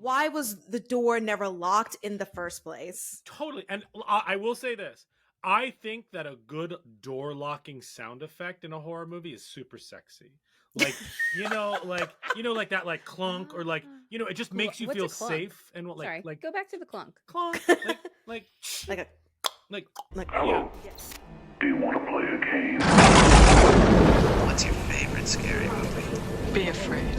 Why was the door never locked in the first place? Totally. And I will say this. I think that a good door locking sound effect in a horror movie is super sexy. Like, like that, like clunk, or like, it just makes you What's feel a clunk? safe and Sorry, like go back to the clunk. clunk, like Like a like Hello. yes. Do you want to play a game? What's your favorite scary movie? Be afraid.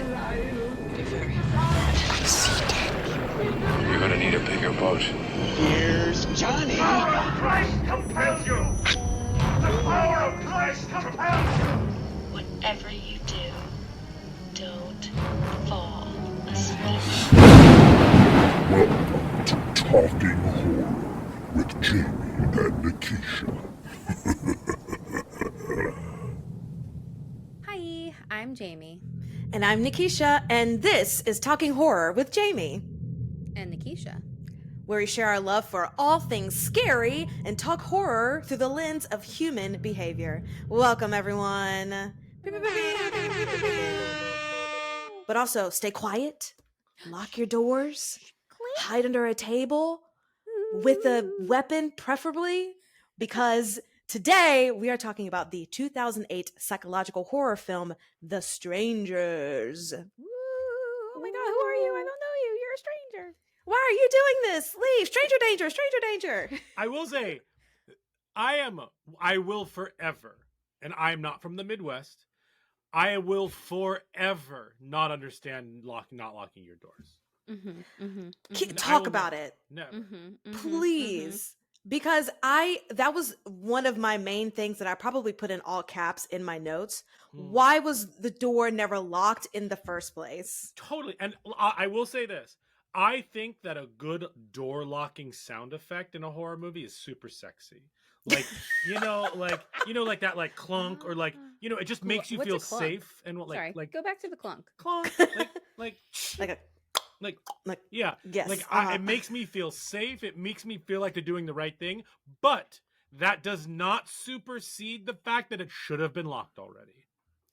Be very afraid. See dead people. You're gonna need a bigger boat. Here's Johnny. The power of Christ compels you! The power of Christ compels you! Whatever you do, don't fall asleep. Welcome to Talking Horror with Jamie and Nikisha. Hi, I'm Jamie. And I'm Nikisha, and this is Talking Horror with Jamie, And Nikisha. where we share our love for all things scary and talk horror through the lens of human behavior. Welcome, everyone. But also, stay quiet, lock your doors, hide under a table with a weapon, preferably, because today we are talking about the 2008 psychological horror film, The Strangers. Oh my god, who are you? I don't know you. You're a stranger. Why are you doing this? Leave. Stranger danger, stranger danger. I will say, I will forever, and I'm not from the Midwest, I will forever not understand not locking your doors. Talk about it. Never. Please. Because that was one of my main things that I probably put in all caps in my notes. Why was the door never locked in the first place? Totally. And I will say this. I think that a good door locking sound effect in a horror movie is super sexy. Like, like that, like clunk, or like, it just makes you What's feel a clunk? safe and Sorry, like go back to the clunk. clunk, like yeah, yes, like it makes me feel safe. It makes me feel like they're doing the right thing, but that does not supersede the fact that it should have been locked already.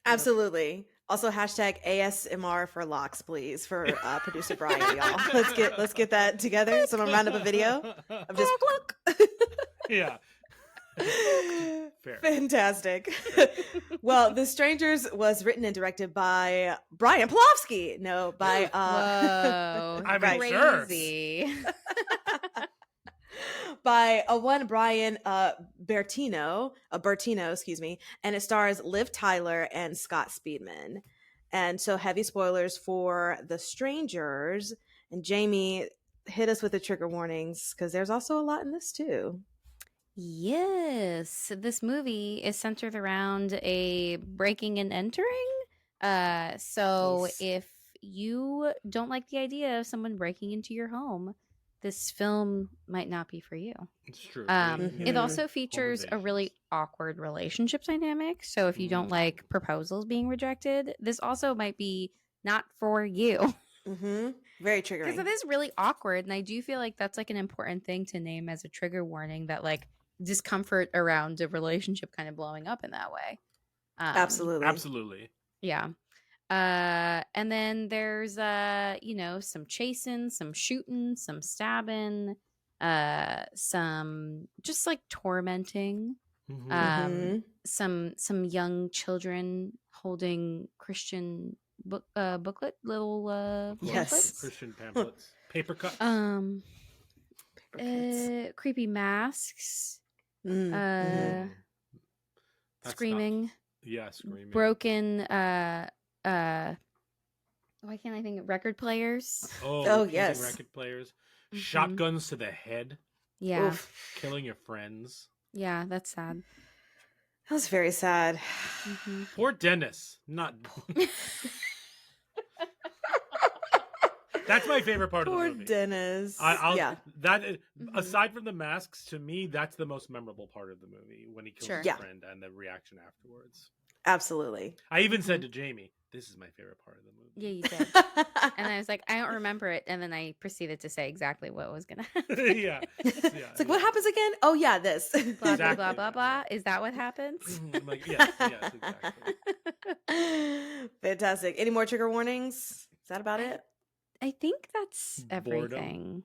Absolutely. Also, hashtag ASMR for locks, please, for producer Brian, y'all. Let's get that together. Someone round up a video of just clunk. Yeah. Fair. Fantastic. Well, The Strangers was written and directed by Brian Plofsky. No, by Whoa, I mean, sure. crazy. by one Brian Bertino, excuse me, and it stars Liv Tyler and Scott Speedman. And so, heavy spoilers for The Strangers. And Jamie, hit us with the trigger warnings, because there's also a lot in this too. Yes, this movie is centered around a breaking and entering. So Yes. if you don't like the idea of someone breaking into your home, this film might not be for you. It's true. It also features a really awkward relationship dynamic. So if you don't like proposals being rejected, this also might be not for you. Very triggering. Because it is really awkward. And I do feel like that's like an important thing to name as a trigger warning, that like discomfort around a relationship kind of blowing up in that way. Absolutely. Yeah. And then there's some chasing, some shooting, some stabbing, some just like tormenting, some young children holding Christian little yes, Christian pamphlets, paper cuts, creepy masks, screaming, screaming, broken why can't I think of record players? Oh yes, record players, shotguns to the head. Yeah. Oof. Killing your friends. Yeah, that's sad. That was very sad. Poor Dennis. Not. That's my favorite part of the movie. Poor Dennis. Aside from the masks, to me, that's the most memorable part of the movie, when he kills his friend and the reaction afterwards. Absolutely. I even said to Jamie, "This is my favorite part of the movie." Yeah, you did. And I was like, I don't remember it, and then I proceeded to say exactly what was gonna happen. It's like, what happens again? Oh yeah, this. Blah exactly. blah blah blah. Is that what happens? I'm like, yes, exactly. Fantastic. Any more trigger warnings? Is that about it? I think that's Boredom. everything.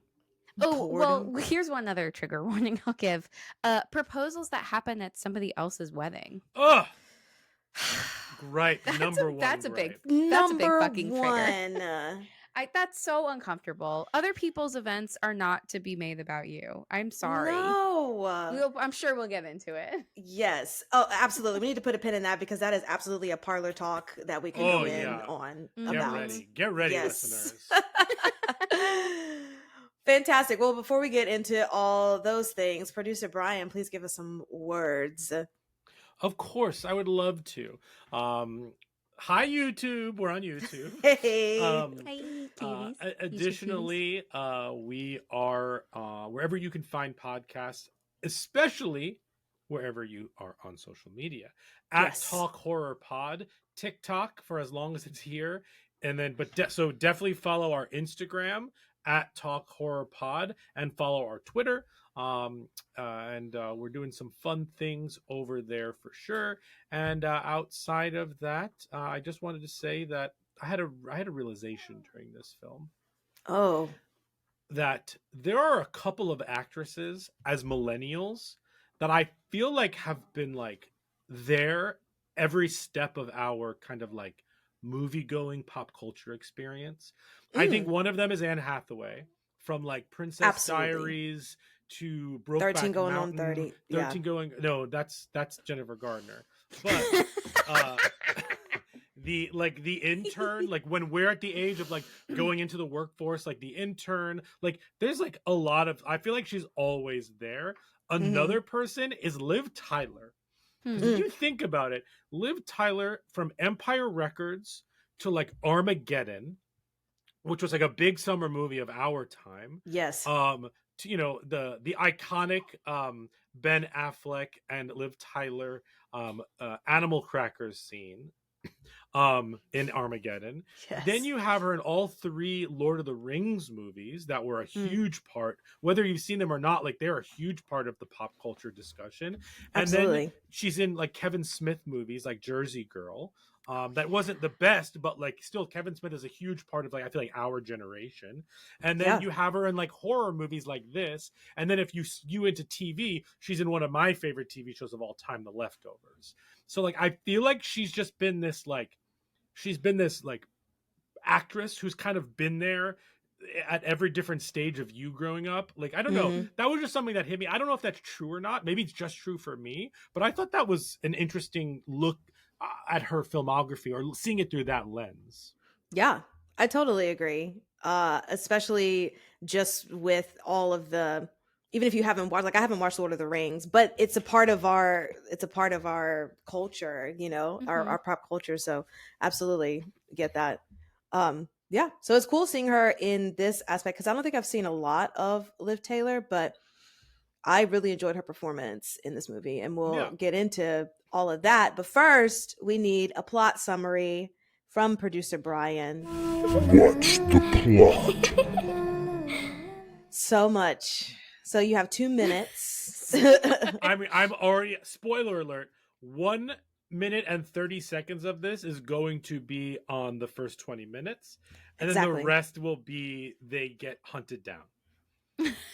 Oh, well, Boredom. here's one other trigger warning I'll give. Proposals that happen at somebody else's wedding. Ugh, gripe That's number a, one that's a gripe. big that's a big Number fucking trigger. one. That's so uncomfortable. Other people's events are not to be made about you. I'm sorry. No. I'm sure we'll get into it. Yes. Oh, absolutely. We need to put a pin in that because that is absolutely a parlor talk that we can Oh go in yeah. on Mhm. about. Get ready, Yes. listeners. Fantastic. Well, before we get into all those things, producer Brian, please give us some words. Of course, I would love to. Hi YouTube, we're on YouTube. Hey. Hi, cuties. Additionally, we are wherever you can find podcasts, especially wherever you are on social media. At Yes. Talk Horror Pod, TikTok for as long as it's here, and then so definitely follow our Instagram at Talk Horror Pod and follow our Twitter. And we're doing some fun things over there for sure. And outside of that, I just wanted to say that I had a realization during this film Oh. that there are a couple of actresses as millennials that I feel like have been like there every step of our kind of like movie going pop culture experience. I think one of them is Anne Hathaway from like Princess Absolutely. Diaries to Brokeback 13 going Mountain, on 30. 13 Yeah. going no, that's Jennifer Gardner. But the intern, like when we're at the age of like going into the workforce, like the intern, like there's like a lot of, I feel like she's always there. Another person is Liv Tyler. Because if you think about it, Liv Tyler from Empire Records to like Armageddon, which was like a big summer movie of our time. Yes. To, you know, the iconic Ben Affleck and Liv Tyler Animal Crackers scene in Armageddon. Yes. Then you have her in all three Lord of the Rings movies that were a huge part, whether you've seen them or not, like they're a huge part of the pop culture discussion. And Absolutely. then she's in like Kevin Smith movies like Jersey Girl. That wasn't the best, but like still Kevin Smith is a huge part of like I feel like our generation. And then you have her in like horror movies like this. And then if you into TV, she's in one of my favorite TV shows of all time, The Leftovers. So like I feel like she's been this actress who's kind of been there at every different stage of you growing up. Like I don't know, that was just something that hit me. I don't know if that's true or not. Maybe it's just true for me, but I thought that was an interesting look at her filmography or seeing it through that lens. Yeah, I totally agree. Especially just with all of the, even if you haven't watched, like I haven't watched Lord of the Rings, but it's a part of our culture, you know, our pop culture. So absolutely get that. Yeah. So it's cool seeing her in this aspect because I don't think I've seen a lot of Liv Taylor, but I really enjoyed her performance in this movie, and we'll get into all of that. But first, we need a plot summary from producer Brian. What's the plot? So much. So you have 2 minutes. I mean, I'm already, spoiler alert, 1 minute and 30 seconds of this is going to be on the first 20 minutes. And then the rest will be they get hunted down.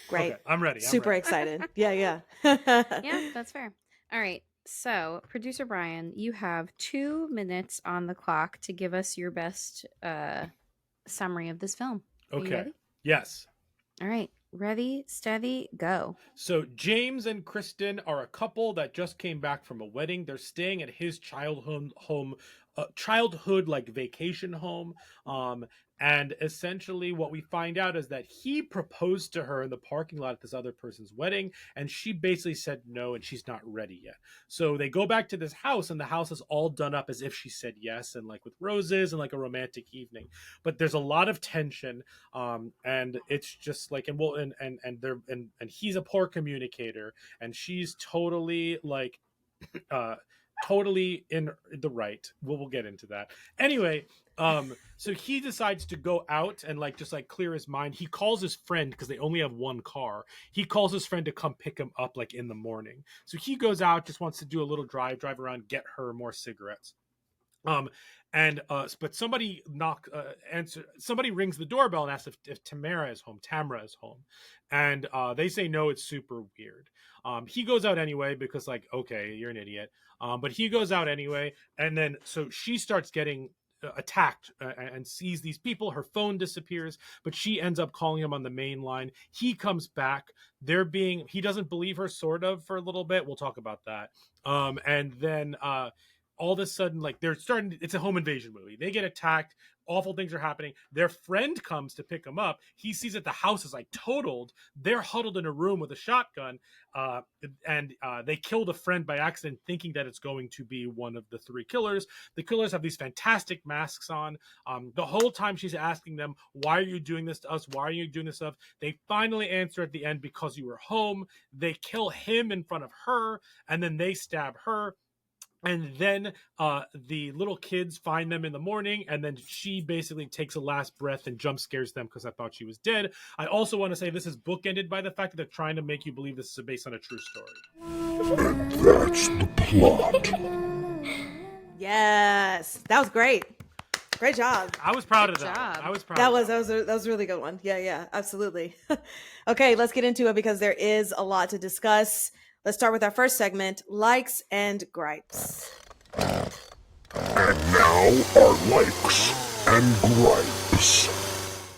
Great. Okay, I'm ready. Super excited. Yeah. Yeah, that's fair. All right. So, producer Brian, you have 2 minutes on the clock to give us your best summary of this film. Are you ready? Yes. All right. Ready, steady, go. So James and Kristen are a couple that just came back from a wedding. They're staying at his childhood like vacation home. And essentially what we find out is that he proposed to her in the parking lot at this other person's wedding, and she basically said no, and she's not ready yet. So they go back to this house, and the house is all done up as if she said yes, and like with roses and like a romantic evening. But there's a lot of tension, and it's just like, and he's a poor communicator, and she's totally like totally in the right. We'll get into that. Anyway, so he decides to go out and like just like clear his mind. He calls his friend because they only have one car. He calls his friend to come pick him up like in the morning. So he goes out, just wants to do a little drive around, get her more cigarettes. Um, but somebody somebody rings the doorbell and asks if Tamara is home. Tamara is home, and they say no. It's super weird. He goes out anyway because like, okay, you're an idiot. But he goes out anyway, and then so she starts getting attacked and sees these people. Her phone disappears, but she ends up calling him on the main line. He comes back. He doesn't believe her, sort of, for a little bit. We'll talk about that. And then all of a sudden, like, it's a home invasion movie. They get attacked, awful things are happening. Their friend comes to pick them up. He sees that the house is like totaled. They're huddled in a room with a shotgun, and they killed a friend by accident, thinking that it's going to be one of the three killers. The killers have these fantastic masks on. The whole time she's asking them, why are you doing this to us? Why are you doing this stuff? They finally answer at the end, because you were home. They kill him in front of her, and then they stab her. And then the little kids find them in the morning, and then she basically takes a last breath and jump scares them because I thought she was dead. I also want to say this is bookended by the fact that they're trying to make you believe this is based on a true story. And that's the plot. Yes, that was great. Great job. I was proud Good of that. job. I was proud. That of was a really good one. Yeah, absolutely. Okay, let's get into it because there is a lot to discuss. Let's start with our first segment, likes and gripes. And now our likes and gripes.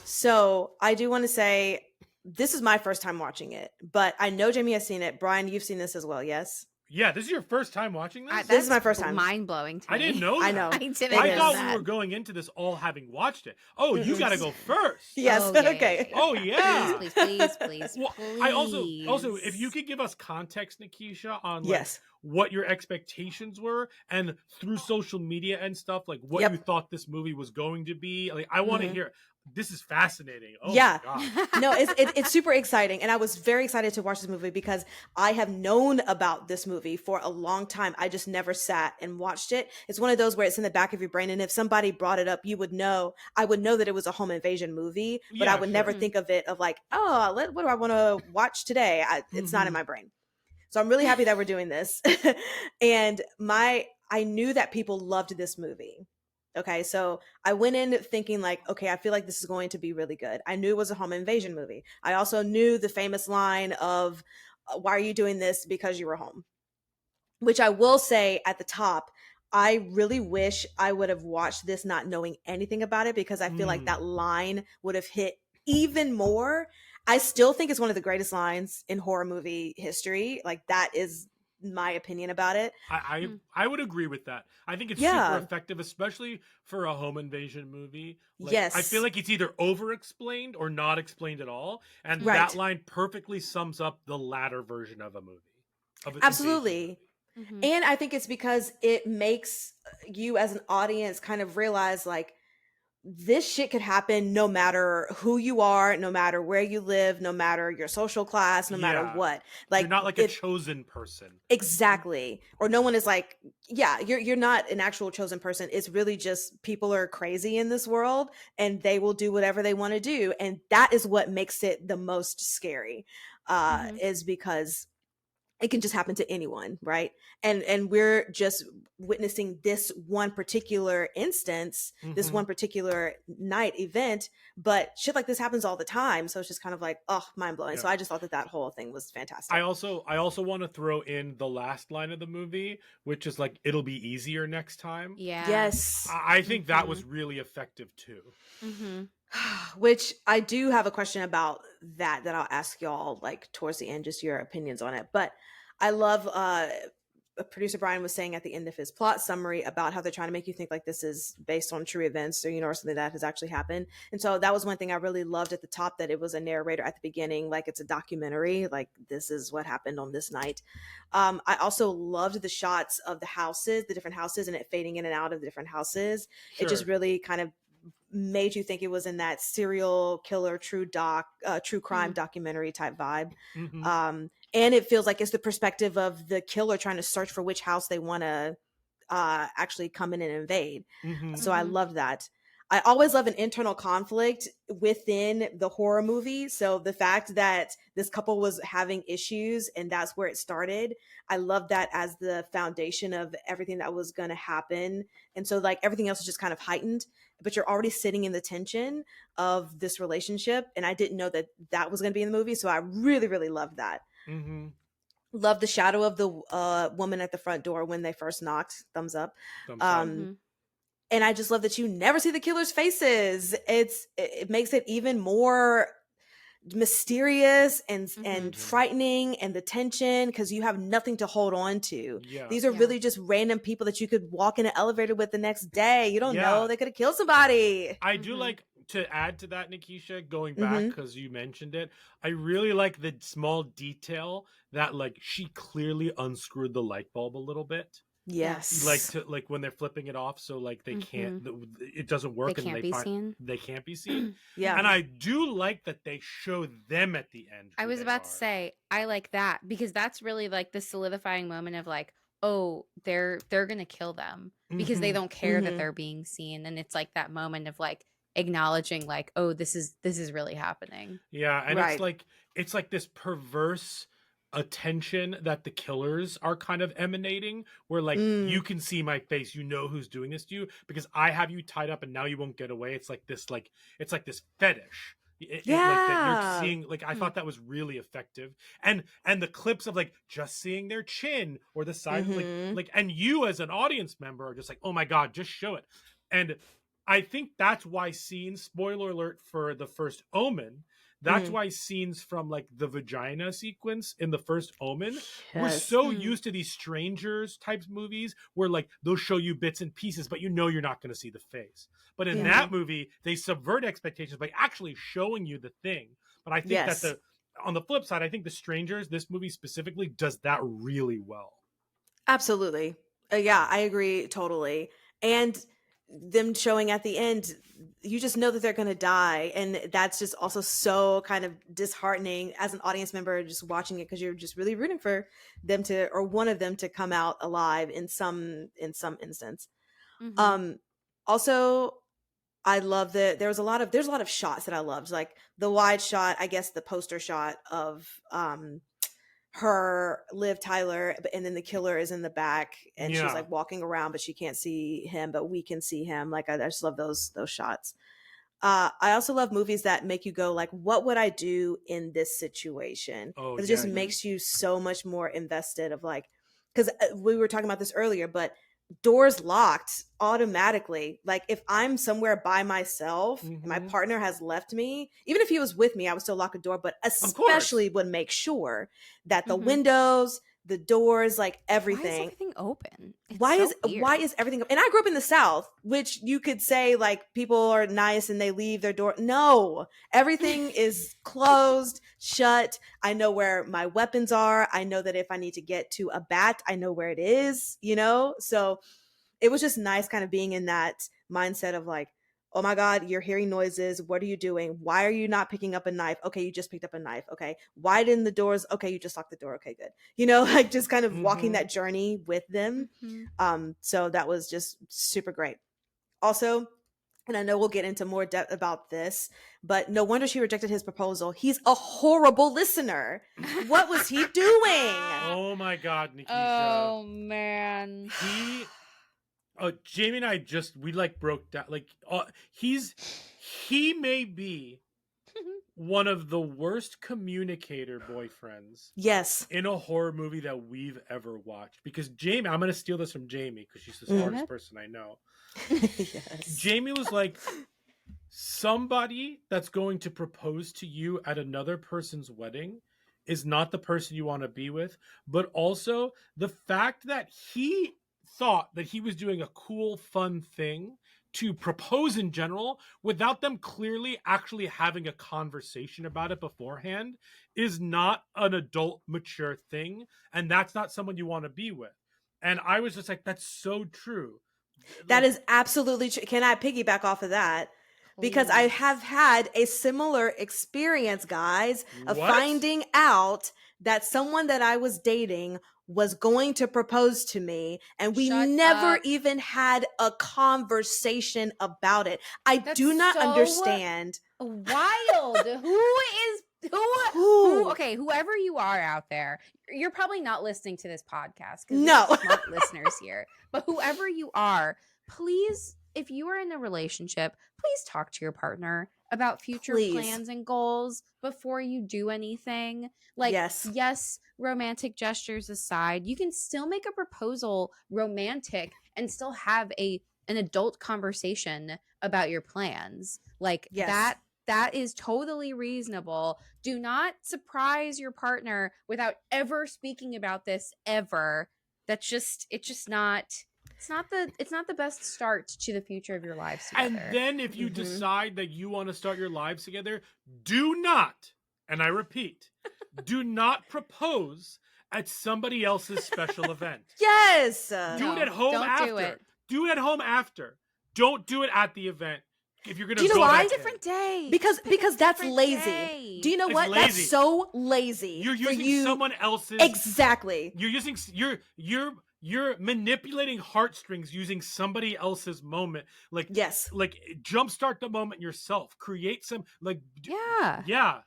So I do want to say this is my first time watching it, but I know Jamie has seen it. Brian, you've seen this as well, yes? Yeah, this is your first time watching this? This is my first time. Mind blowing to me. I didn't know that. I know. I didn't I know thought that. we were going into this all having watched it. Oh, you got to go first. Yes, Oh, yeah, okay. Oh, yeah. Please. Well, I also, if you could give us context, Nikisha, on like, Yes. what your expectations were, and through social media and stuff, like what Yep. you thought this movie was going to be. Like, I want to hear. This is fascinating. Oh Yeah. my god. No, it's super exciting. And I was very excited to watch this movie because I have known about this movie for a long time. I just never sat and watched it. It's one of those where it's in the back of your brain. And if somebody brought it up, I would know that it was a home invasion movie, but Yeah, I would never think of it of like, oh, what do I want to watch today? It's not in my brain. So I'm really happy that we're doing this. And I knew that people loved this movie. Okay, so I went in thinking like, okay, I feel like this is going to be really good. I knew it was a home invasion movie. I also knew the famous line of, why are you doing this? Because you were home. Which I will say at the top, I really wish I would have watched this not knowing anything about it, because I feel like that line would have hit even more. I still think it's one of the greatest lines in horror movie history. Like, that is my opinion about it. I would agree with that. I think it's Yeah. super effective, especially for a home invasion movie. Like, Yes. I feel like it's either over explained or not explained at all, and Right. that line perfectly sums up the latter version of a movie. Of an Absolutely. invasion movie. And I think it's because it makes you as an audience kind of realize like, this shit could happen no matter who you are, no matter where you live, no matter your social class, no matter Yeah. what. Like, You're not like a chosen person. exactly. Or no one is like, yeah, you're not an actual chosen person. It's really just people are crazy in this world and they will do whatever they want to do. And that is what makes it the most scary, is because it can just happen to anyone, right? And we're just witnessing this one particular instance, this one particular night event, but shit like this happens all the time. So it's just kind of like, oh, mind blowing. Yeah. So I just thought that whole thing was fantastic. I also want to throw in the last line of the movie, which is like, it'll be easier next time. Yeah. Yes. I think that was really effective too. Which I do have a question about that I'll ask y'all like towards the end, just your opinions on it. But I love producer Brian was saying at the end of his plot summary about how they're trying to make you think like this is based on true events, or or something that has actually happened. And so that was one thing I really loved at the top, that it was a narrator at the beginning, like it's a documentary, like this is what happened on this night. I also loved the shots of the houses, the different houses, and it fading in and out of the different houses. It just really kind of made you think it was in that serial killer true crime documentary type vibe. And it feels like it's the perspective of the killer trying to search for which house they want to actually come in and invade. So I love that. I always love an internal conflict within the horror movie. So the fact that this couple was having issues and that's where it started, I love that as the foundation of everything that was going to happen. And so like everything else is just kind of heightened, but you're already sitting in the tension of this relationship. And I didn't know that that was going to be in the movie. So I really, really loved that. Mm-hmm. Love the shadow of the woman at the front door when they first knocked. Thumbs up. Thumbs up. And I just love that you never see the killer's faces. It makes it even more mysterious and frightening, and the tension, because you have nothing to hold on to. Yeah. These are really just random people that you could walk in an elevator with the next day. You don't Yeah. know, they could have killed somebody. I do like to add to that, Nikisha, going back because you mentioned it. I really like the small detail that like she clearly unscrewed the light bulb a little bit. Yes. Like when they're flipping it off, so like they can't, it doesn't work, They can't be seen. They can't be seen. Yeah. And I do like that they show them at the end. I was about to say, I like that because that's really like the solidifying moment of like, oh, they're gonna kill them because they don't care that they're being seen, and it's like that moment of like acknowledging like, oh, this is really happening. Yeah, and it's like this perverse attention that the killers are kind of emanating, where like you can see my face, you know who's doing this to you because I have you tied up and now you won't get away. It's like this fetish. Like that you're seeing. Like I thought that was really effective, and the clips of like just seeing their chin or the side, like and you as an audience member are just like, oh my god, just show it. And I think that's why scenes, spoiler alert for the first Omen, that's why scenes from like the vagina sequence in the first Omen, we're so used to these strangers types movies where like they'll show you bits and pieces, but you know you're not going to see the face. But in that movie, they subvert expectations by actually showing you the thing. But I think that on the flip side, I think the strangers, this movie specifically, does that really well. Absolutely. Yeah, I agree totally. And them showing at the end, you just know that they're going to die, and that's just also so kind of disheartening as an audience member just watching it, because you're just really rooting for them to, or one of them to come out alive in some instance. Also, I love that there's a lot of shots that I loved, like the wide shot, I guess the poster shot of her, Liv Tyler, and then the killer is in the back and she's like walking around, but she can't see him, but we can see him. Like I just love those shots. I also love movies that make you go like, what would I do in this situation? It just makes you so much more invested of like, because we were talking about this earlier, but doors locked automatically. Like if I'm somewhere by myself and my partner has left me, even if he was with me, I would still lock a door, but especially would make sure that the windows, the doors, like everything. Why is everything open? Why is everything open? And I grew up in the South, which you could say like people are nice and they leave their door. No, everything is closed, shut. I know where my weapons are. I know that if I need to get to a bat, I know where it is, you know? So it was just nice kind of being in that mindset of like, oh my God, you're hearing noises. What are you doing? Why are you not picking up a knife? Okay, you just picked up a knife. Okay. Why didn't the doors? Okay, you just locked the door. Okay, good. You know, like just kind of walking that journey with them. So that was just super great. Also, and I know we'll get into more depth about this, but no wonder she rejected his proposal. He's a horrible listener. What was he doing? Oh my God, Nikisha. Oh man. Jamie and I we like broke down, like he may be one of the worst communicator boyfriends in a horror movie that we've ever watched, because Jamie, I'm going to steal this from Jamie because she's the smartest person I know. Jamie was like, somebody that's going to propose to you at another person's wedding is not the person you want to be with, but also the fact that he thought that he was doing a cool, fun thing to propose in general without them clearly actually having a conversation about it beforehand is not an adult, mature thing. And that's not someone you want to be with. And I was just like, that's so true. That is absolutely true. Can I piggyback off of that? Because I have had a similar experience, guys, of finding out that someone that I was dating was going to propose to me, and we Shut never up. even had a conversation about it. I That's do not so understand wild. who. Okay, whoever you are out there, you're probably not listening to this podcast because No. we have smart listeners here. But whoever you are, please, if you are in a relationship, please talk to your partner about future Please. plans and goals before you do anything. Like, yes, romantic gestures aside, you can still make a proposal romantic and still have an adult conversation about your plans. Like Yes. that is totally reasonable. Do not surprise your partner without ever speaking about this ever. It's not the best start to the future of your lives together. And then if you decide that you want to start your lives together, do not, and I repeat, do not propose at somebody else's special event. Yes. Do it at home after. Do it at home after. Don't do it at the event. If you're gonna go why? Different day. Because that's lazy. Day. Do you know It's what? lazy. That's so lazy. You're for using you. someone else's. Exactly. You're using you're manipulating heartstrings using somebody else's moment. Like Yes. Like jumpstart the moment yourself. Create some Yeah.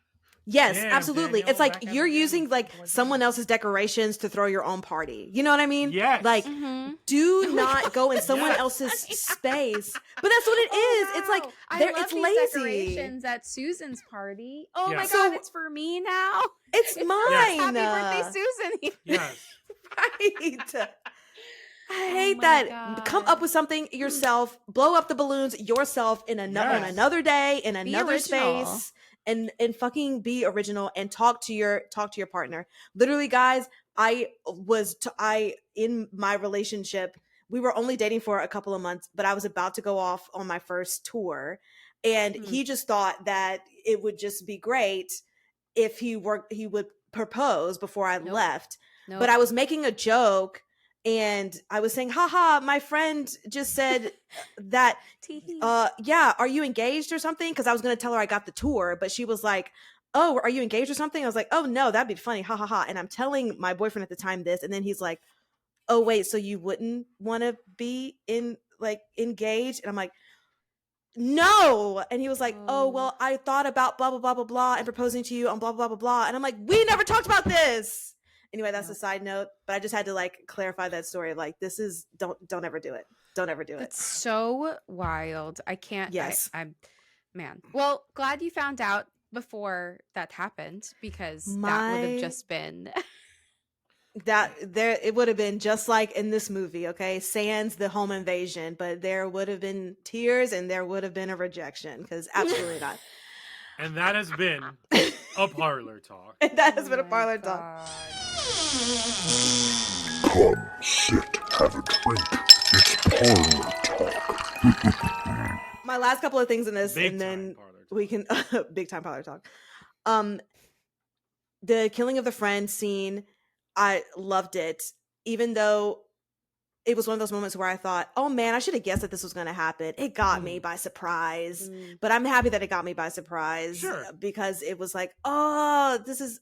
Yes, Damn, absolutely. Daniel, it's like back at you're it again. using like someone else's decorations to throw your own party. You know what I mean? Yes. Like, Mhm. do not go in someone Yes. else's space. But that's what it is. It's like it's these lazy. decorations at Susan's party. Oh my Yes. god, So- it's for me now. It's mine. Happy birthday, Susan. Yes. Right. I hate my that. Come God. up with something yourself. Blow up the balloons yourself on Yes. another day in another original. space, and fucking be original and talk to your partner. Literally, guys, I in my relationship, we were only dating for a couple of months, but I was about to go off on my first tour, and he just thought that it would just be great if he would propose before I left. Nope. But I was making a joke, and I was saying, haha, my friend just said that, yeah, are you engaged or something? Because I was going to tell her I got the tour, but she was like, oh, are you engaged or something? I was like, oh, no, that'd be funny. Ha ha ha. And I'm telling my boyfriend at the time this, and then he's like, oh, wait, so you wouldn't want to be engaged? And I'm like, no. And he was like, oh, well, I thought about blah, blah, blah, blah, blah, and proposing to you on blah, blah, blah, blah. And I'm like, we never talked about this. Anyway, that's a side note, but I just had to like clarify that story of like, this is don't ever do it. Don't ever do it. It's so wild. I can't. Yes. I'm man. Well, glad you found out before that happened, because that would have just been it would have been just like in this movie, okay? Sans the home invasion, but there would have been tears and there would have been a rejection, because absolutely not. And that has been a parlor talk. And that has been a parlor talk. Come, sit, have a drink. It's parlor talk. My last couple of things in this, Big and then time parlor talk. we can big time parlor talk. The killing of the friend scene, I loved it, even though it was one of those moments where I thought, oh man, I should have guessed that this was going to happen. It got me by surprise, but I'm happy that it got me by surprise. Sure. Because it was like, oh, this is,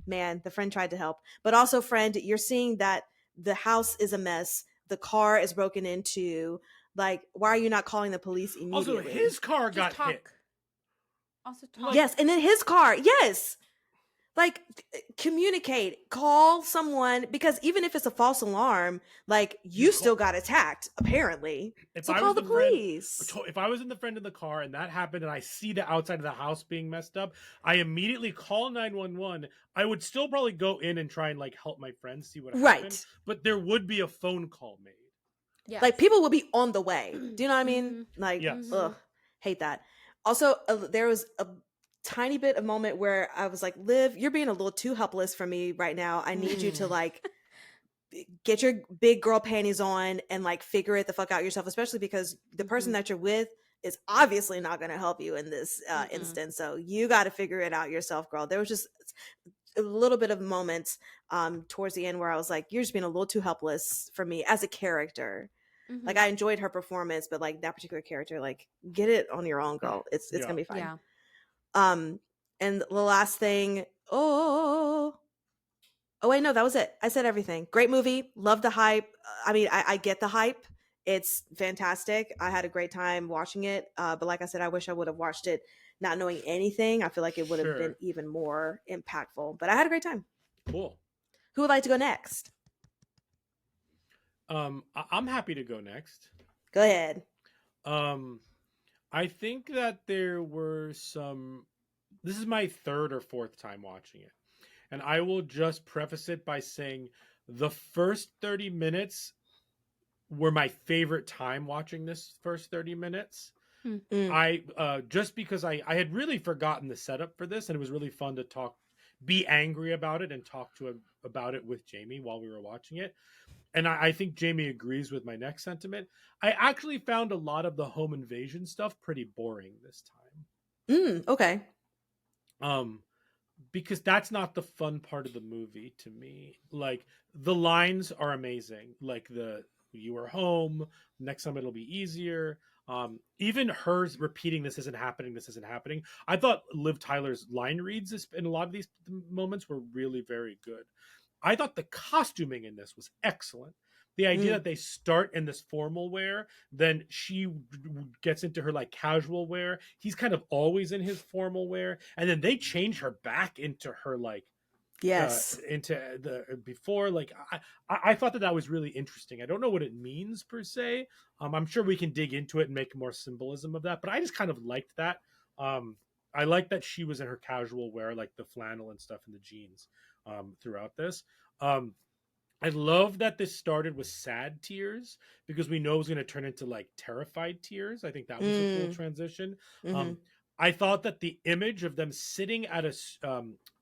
man, the friend tried to help. But also, friend, you're seeing that the house is a mess. The car is broken into. Like, why are you not calling the police immediately? Also, his car got talk. hit. Also talk. Yes, and then his car, yes. Like, communicate, call someone, because even if it's a false alarm, like, you still got attacked, apparently. So call the police. If I was in the friend in the car and that happened and I see the outside of the house being messed up, I immediately call 911. I would still probably go in and try and like help my friends see what happened. Right. But there would be a phone call made. Yes. Like, people will be on the way. Do you know what I mean? Like, Yes. ugh, hate that. Also, there was a tiny bit of moment where I was like, Liv, you're being a little too helpless for me right now. I need you to like get your big girl panties on and like figure it the fuck out yourself, especially because the person that you're with is obviously not going to help you in this instance. So you got to figure it out yourself, girl. There was just a little bit of moments towards the end where I was like, you're just being a little too helpless for me as a character. Like, I enjoyed her performance, but like that particular character, like, get it on your own, girl. It's gonna be fine. Yeah. And the last thing, Oh wait, no, that was it. I said everything. Great movie. Love the hype. I mean, I get the hype. It's fantastic. I had a great time watching it. But like I said, I wish I would have watched it not knowing anything. I feel like it would have been Sure. even more impactful. But I had a great time. Cool. Who would like to go next? I'm happy to go next. Go ahead. Um, I think that there were some. This is my third or fourth time watching it. And I will just preface it by saying the first 30 minutes were my favorite time watching this first 30 minutes. Mm. I just because I had really forgotten the setup for this, and it was really fun to be angry about it and talk to him about it with Jamie while we were watching it. And I think Jamie agrees with my next sentiment. I actually found a lot of the home invasion stuff pretty boring this time. Okay. Because that's not the fun part of the movie to me. Like, the lines are amazing. Like, you were home, next time it'll be easier. Even hers repeating this isn't happening. I thought Liv Tyler's line reads in a lot of these moments were really very good. I thought the costuming in this was excellent. The idea that they start in this formal wear, then she gets into her like casual wear. He's kind of always in his formal wear, and then they change her back into her like Yes. into the before. Like I thought that was really interesting. I don't know what it means per se. I'm sure we can dig into it and make more symbolism of that, but I just kind of liked that. I like that she was in her casual wear, like the flannel and stuff and the jeans throughout this. I love that this started with sad tears because we know it was going to turn into like terrified tears. I think that was a cool transition. Mm-hmm. I thought that the image of them sitting at a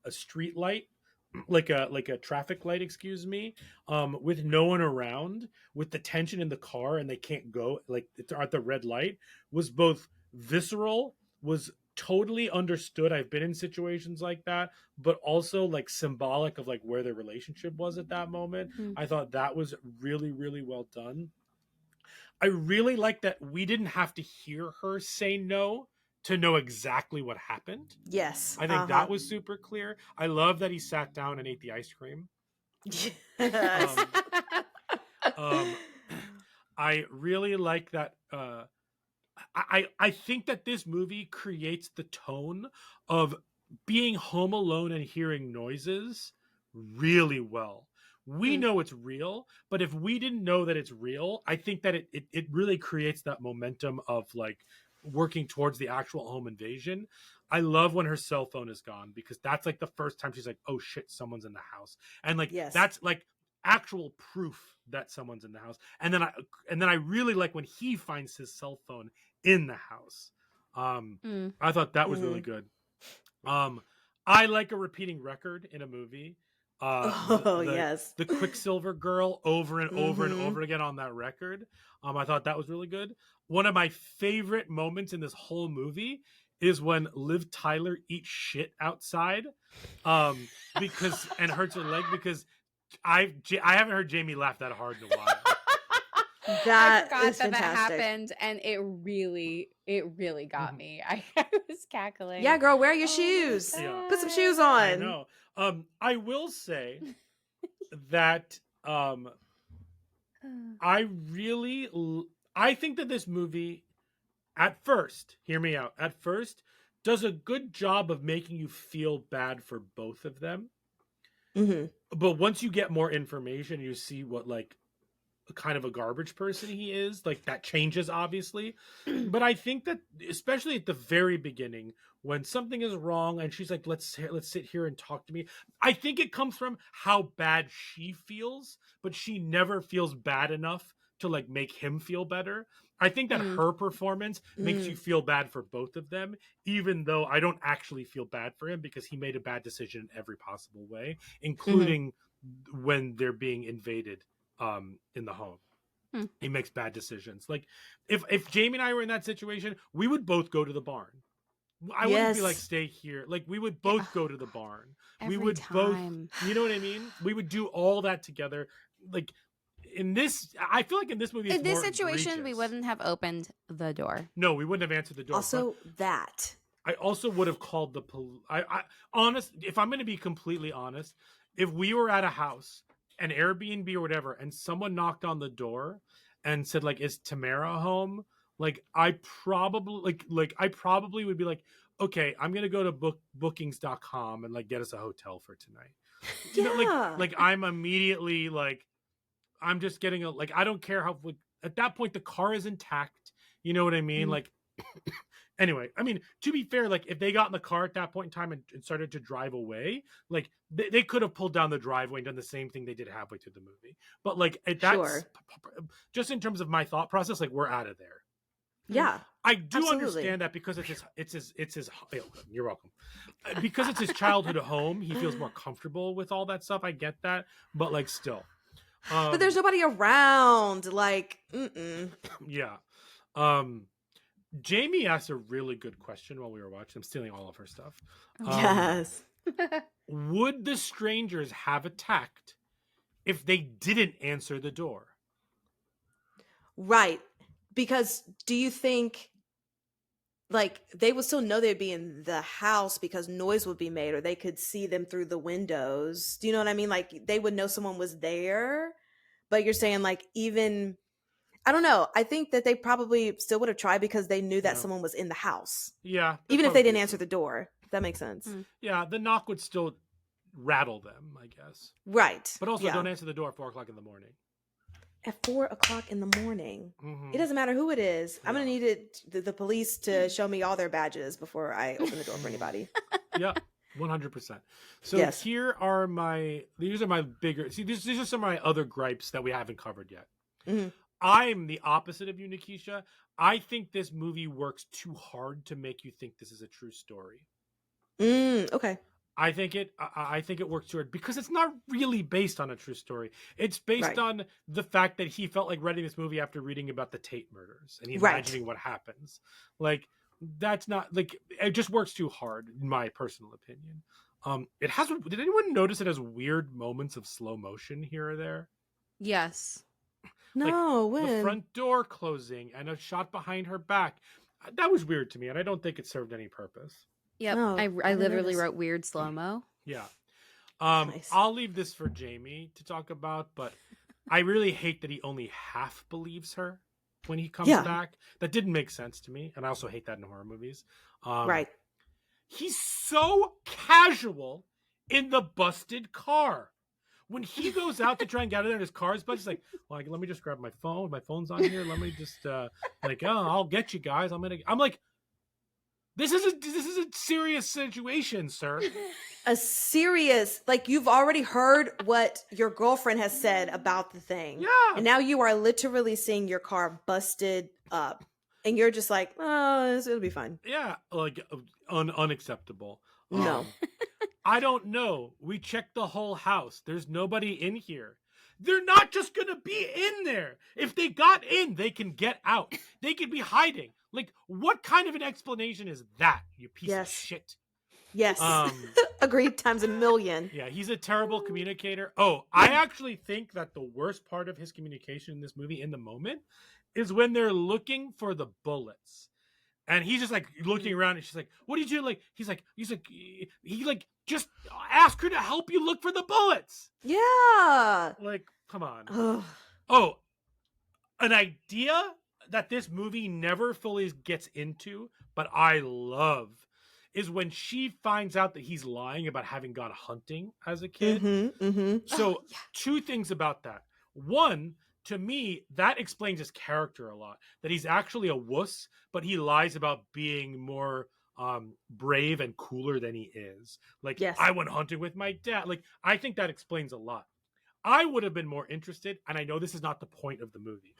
street light, like a traffic light, excuse me, with no one around, with the tension in the car and they can't go, like they're at the red light, was both visceral, was totally understood. I've been in situations like that, but also like symbolic of like where their relationship was at that moment. I thought that was really, really well done. I really like that we didn't have to hear her say no to know exactly what happened. Yes. I think that was super clear. I love that he sat down and ate the ice cream. Yes. I really like that. I think that this movie creates the tone of being home alone and hearing noises really well. We know it's real, but if we didn't know that it's real, I think that it really creates that momentum of like working towards the actual home invasion. I love when her cell phone is gone because that's like the first time she's like, oh shit, someone's in the house. And like that's like actual proof that someone's in the house. And then I really like when he finds his cell phone in the house. I thought that was really good. I like a repeating record in a movie. Yes. The Quicksilver girl over and over and over again on that record. I thought that was really good. One of my favorite moments in this whole movie is when Liv Tyler eats shit outside, because and hurts her leg because I haven't heard Jamie laugh that hard in a while. That I forgot is that fantastic. happened, and it really got me. I was cackling. Yeah, girl, wear your shoes. Yeah. Put some shoes on. I know. I will say that I think that this movie, at first, hear me out, at first, does a good job of making you feel bad for both of them. But once you get more information, you see what like kind of a garbage person he is, like that changes obviously. But I think that especially at the very beginning when something is wrong and she's like, let's sit here and talk to me, I think it comes from how bad she feels, but she never feels bad enough to like make him feel better. I think that her performance makes you feel bad for both of them, even though I don't actually feel bad for him because he made a bad decision in every possible way, including when they're being invaded in the home. He makes bad decisions. Like if Jamie and I were in that situation, we would both go to the barn. I wouldn't be like, stay here. Like we would both go to the barn. We would both, you know what I mean? We would do all that together. Like in this, I feel like in this movie, in this situation, we wouldn't have opened the door. No, we wouldn't have answered the door. Also, that I also would have called the police. I honest, if I'm going to be completely honest, if we were at a house, an Airbnb or whatever, and someone knocked on the door and said like, "Is Tamara home?" Like I probably I probably would be like, "Okay, I'm gonna go to bookings.com and like get us a hotel for tonight." You know, Yeah. like I'm immediately like, I'm just getting a like, I don't care how like, at that point the car is intact. You know what I mean? Mhm. Like anyway, I mean, to be fair, like if they got in the car at that point in time and started to drive away, like they could have pulled down the driveway and done the same thing they did halfway through the movie. But like that's Sure. just in terms of my thought process, like we're out of there. Yeah. I do Absolutely. understand that because it's his oh, you're welcome. Because it's his childhood home, he feels more comfortable with all that stuff. I get that, but like still. But there's nobody around. Like, yeah. Jamie asked a really good question while we were watching. I'm stealing all of her stuff. Yes. Would the strangers have attacked if they didn't answer the door? Right. Because do you think like they would still know they'd be in the house because noise would be made or they could see them through the windows? Do you know what I mean? Like they would know someone was there, but you're saying like even I don't know. I think that they probably still would have tried because they knew that Yeah. someone was in the house. Yeah. Even if they didn't probably answer true. the door. That makes sense. Yeah, the knock would still rattle them, I guess. Right. But also yeah. don't answer the door at 4:00 in the morning. At 4:00 in the morning. Mhm. It doesn't matter who it is. I'm gonna Yeah. need the police to show me all their badges before I open the door for anybody. Yeah, 100%. So Yes. these are my bigger. See, these are some of my other gripes that we haven't covered yet. Mhm. I'm the opposite of you, Nikisha. I think this movie works too hard to make you think this is a true story. Okay. I think it works too hard because it's not really based on a true story. It's based Right. on the fact that he felt like writing this movie after reading about the Tate murders and Right. imagining what happens. Like that's not like it just works too hard, in my personal opinion. It has. Did anyone notice it has weird moments of slow motion here or there? Yes. No, The when? front door closing and a shot behind her back. That was weird to me, and I don't think it served any purpose. Yep. No, I didn't literally notice. wrote weird slow mo. Yeah. Nice. I'll leave this for Jamie to talk about, but I really hate that he only half believes her when he comes Yeah. back. That didn't make sense to me, and I also hate that in horror movies. Right. He's so casual in the busted car. When he goes out to try and get out of there and his car is busted, he's like, well, let me just grab my phone. My phone's on here. Let me just like, oh, I'll get you guys. I'm like, this is a serious situation, sir. A serious, like you've already heard what your girlfriend has said about the thing. Yeah. And now you are literally seeing your car busted up. And you're just like, oh, it'll be fine. Yeah, like unacceptable. No. I don't know. We checked the whole house. There's nobody in here. They're not just gonna be in there. If they got in, they can get out. They could be hiding. Like, what kind of an explanation is that, you piece of Yes. shit? Yes. Agreed times a million. Yeah, he's a terrible communicator. Oh, I actually think that the worst part of his communication in this movie in the moment is when they're looking for the bullets. And he's just like looking around and she's like, what did you do? Like, he's like, just ask her to help you look for the bullets. Yeah. Like, come on. Ugh. Oh, an idea that this movie never fully gets into, but I love, is when she finds out that he's lying about having gone hunting as a kid. So, two things about that. One, to me, that explains his character a lot. That he's actually a wuss, but he lies about being more brave and cooler than he is. Like, Yes. I went hunting with my dad. Like, I think that explains a lot. I would have been more interested, and I know this is not the point of the movie.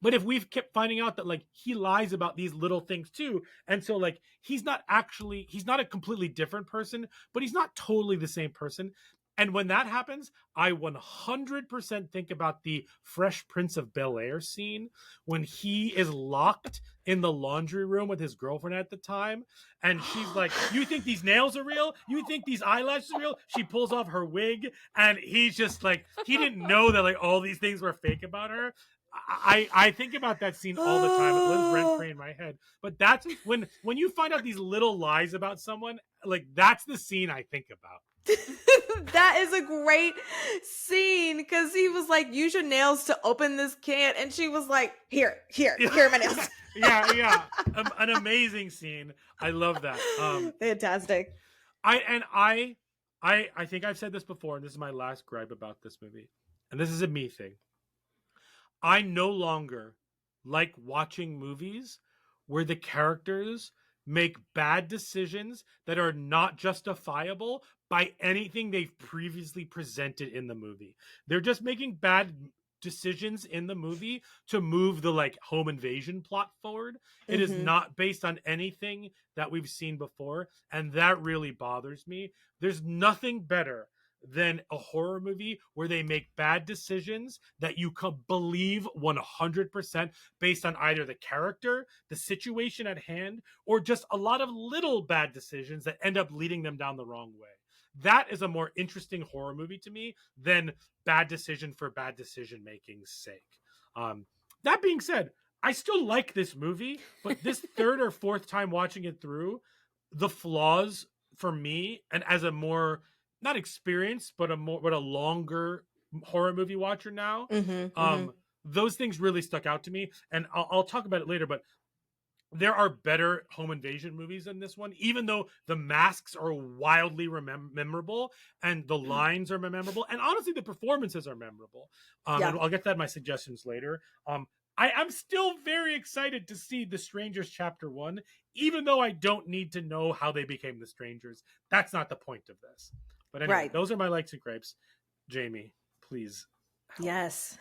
But if we've kept finding out that like he lies about these little things too, and so like he's not a completely different person, but he's not totally the same person. And when that happens, I 100% think about the Fresh Prince of Bel-Air scene when he is locked in the laundry room with his girlfriend at the time. And she's like, you think these nails are real? You think these eyelashes are real? She pulls off her wig and he's just like, he didn't know that like all these things were fake about her. I think about that scene all the time. It lives rent free in my head. But that's when you find out these little lies about someone, like that's the scene I think about. That is a great scene because he was like, use your nails to open this can. And she was like, here are my nails. Yeah. An amazing scene. I love that. Fantastic. I think I've said this before, and this is my last gripe about this movie. And this is a me thing. I no longer like watching movies where the characters make bad decisions that are not justifiable by anything they've previously presented in the movie. They're just making bad decisions in the movie to move the like home invasion plot forward. It is not based on anything that we've seen before, and that really bothers me. There's nothing better than a horror movie where they make bad decisions that you can believe 100% based on either the character, the situation at hand, or just a lot of little bad decisions that end up leading them down the wrong way. That is a more interesting horror movie to me than bad decision for bad decision making's sake. That being said, I still like this movie, but this third or fourth time watching it through, the flaws for me, and as a more not experienced, but a longer horror movie watcher now, those things really stuck out to me, and I'll talk about it later. But there are better home invasion movies than this one, even though the masks are wildly memorable and the lines are memorable, and honestly, the performances are memorable. And I'll get to that in my suggestions later. I'm still very excited to see The Strangers Chapter 1, even though I don't need to know how they became the Strangers. That's not the point of this. But anyway, those are my likes and gripes. Jamie, please. Help. Yes.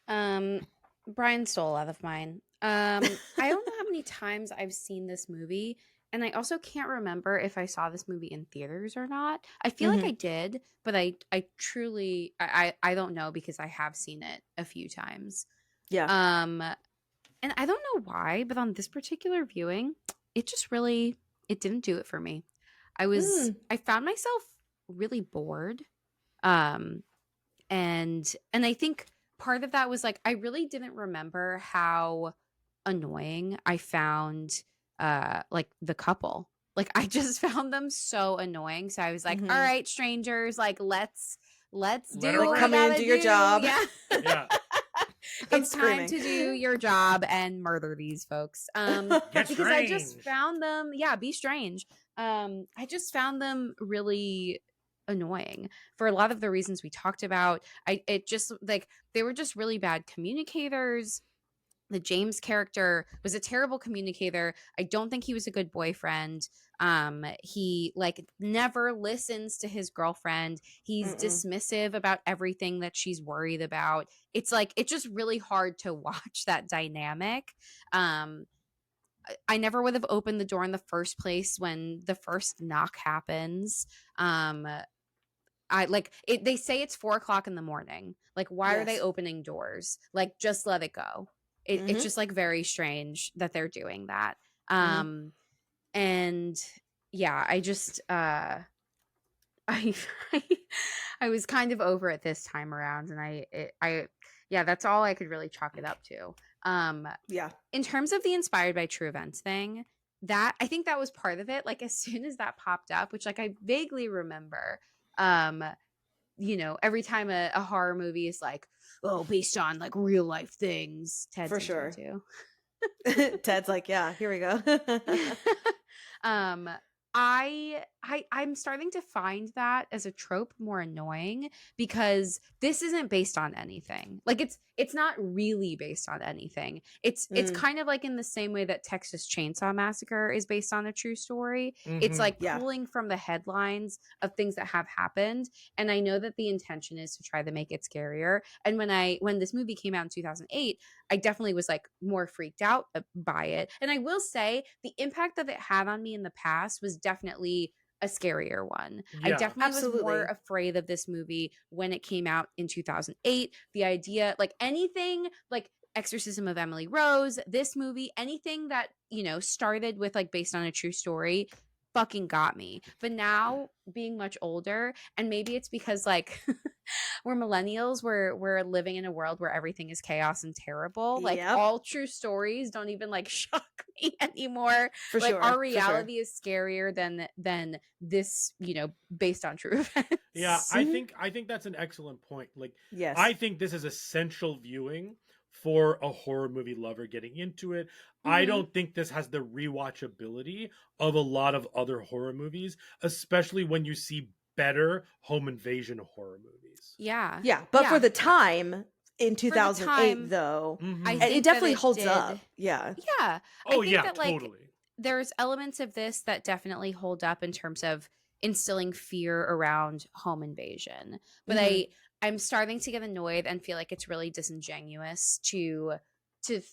Brian stole a lot of mine. I don't know how many times I've seen this movie, and I also can't remember if I saw this movie in theaters or not. I feel like I did, but I truly I don't know because I have seen it a few times. Yeah. And I don't know why, but on this particular viewing, it didn't do it for me. I found myself really bored. And I think part of that was like I really didn't remember how annoying I found like the couple. Like I just found them so annoying. So I was like, all right, strangers, like let's do what come in and do your job. Yeah. Yeah. It's time to do your job and murder these folks. Because I just found them, be strange. I just found them really annoying for a lot of the reasons we talked about. It just like they were just really bad communicators. The James character was a terrible communicator. I don't think he was a good boyfriend. He like never listens to his girlfriend. He's dismissive about everything that she's worried about. It's like it's just really hard to watch that dynamic. I never would have opened the door in the first place when the first knock happens. I like it. They say it's 4:00 in the morning. Like, why are they opening doors? Like, just let it go. It's just like very strange that they're doing that. And yeah, I just I I was kind of over it this time around, and I that's all I could really chalk it up to. In terms of the inspired by true events thing, that I think that was part of it. Like as soon as that popped up, which like I vaguely remember, every time a horror movie is like, oh, based on like real life things, Ted's for sure too. Ted's like, yeah, here we go. I'm starting to find that as a trope more annoying because this isn't based on anything. Like it's not really based on anything. It's kind of like in the same way that Texas Chainsaw Massacre is based on a true story. It's like pulling from the headlines of things that have happened. And I know that the intention is to try to make it scarier. And when this movie came out in 2008, I definitely was like more freaked out by it. And I will say the impact that it had on me in the past was definitely a scarier one. I definitely was more afraid of this movie when it came out in 2008. The idea, like anything like Exorcism of Emily Rose, this movie, anything that, started with like based on a true story fucking got me. But now being much older, and maybe it's because like we're millennials, we're living in a world where everything is chaos and terrible. Like Yep. all true stories don't even like shock me anymore. For Like sure. our for sure. reality is scarier than this, based on true events. Yeah, I think that's an excellent point. Like, Yes. I think this is essential viewing for a horror movie lover getting into it. I don't think this has the rewatchability of a lot of other horror movies, especially when you see better home invasion horror movies. Yeah. Yeah, but Yeah. for the time in For the 2008, time, though, Mhm. I it think definitely that holds did. up. Yeah. Yeah. I Oh think yeah, that like totally. there's elements of this that definitely hold up in terms of instilling fear around home invasion. But Mhm. I'm starting to get annoyed and feel like it's really disingenuous to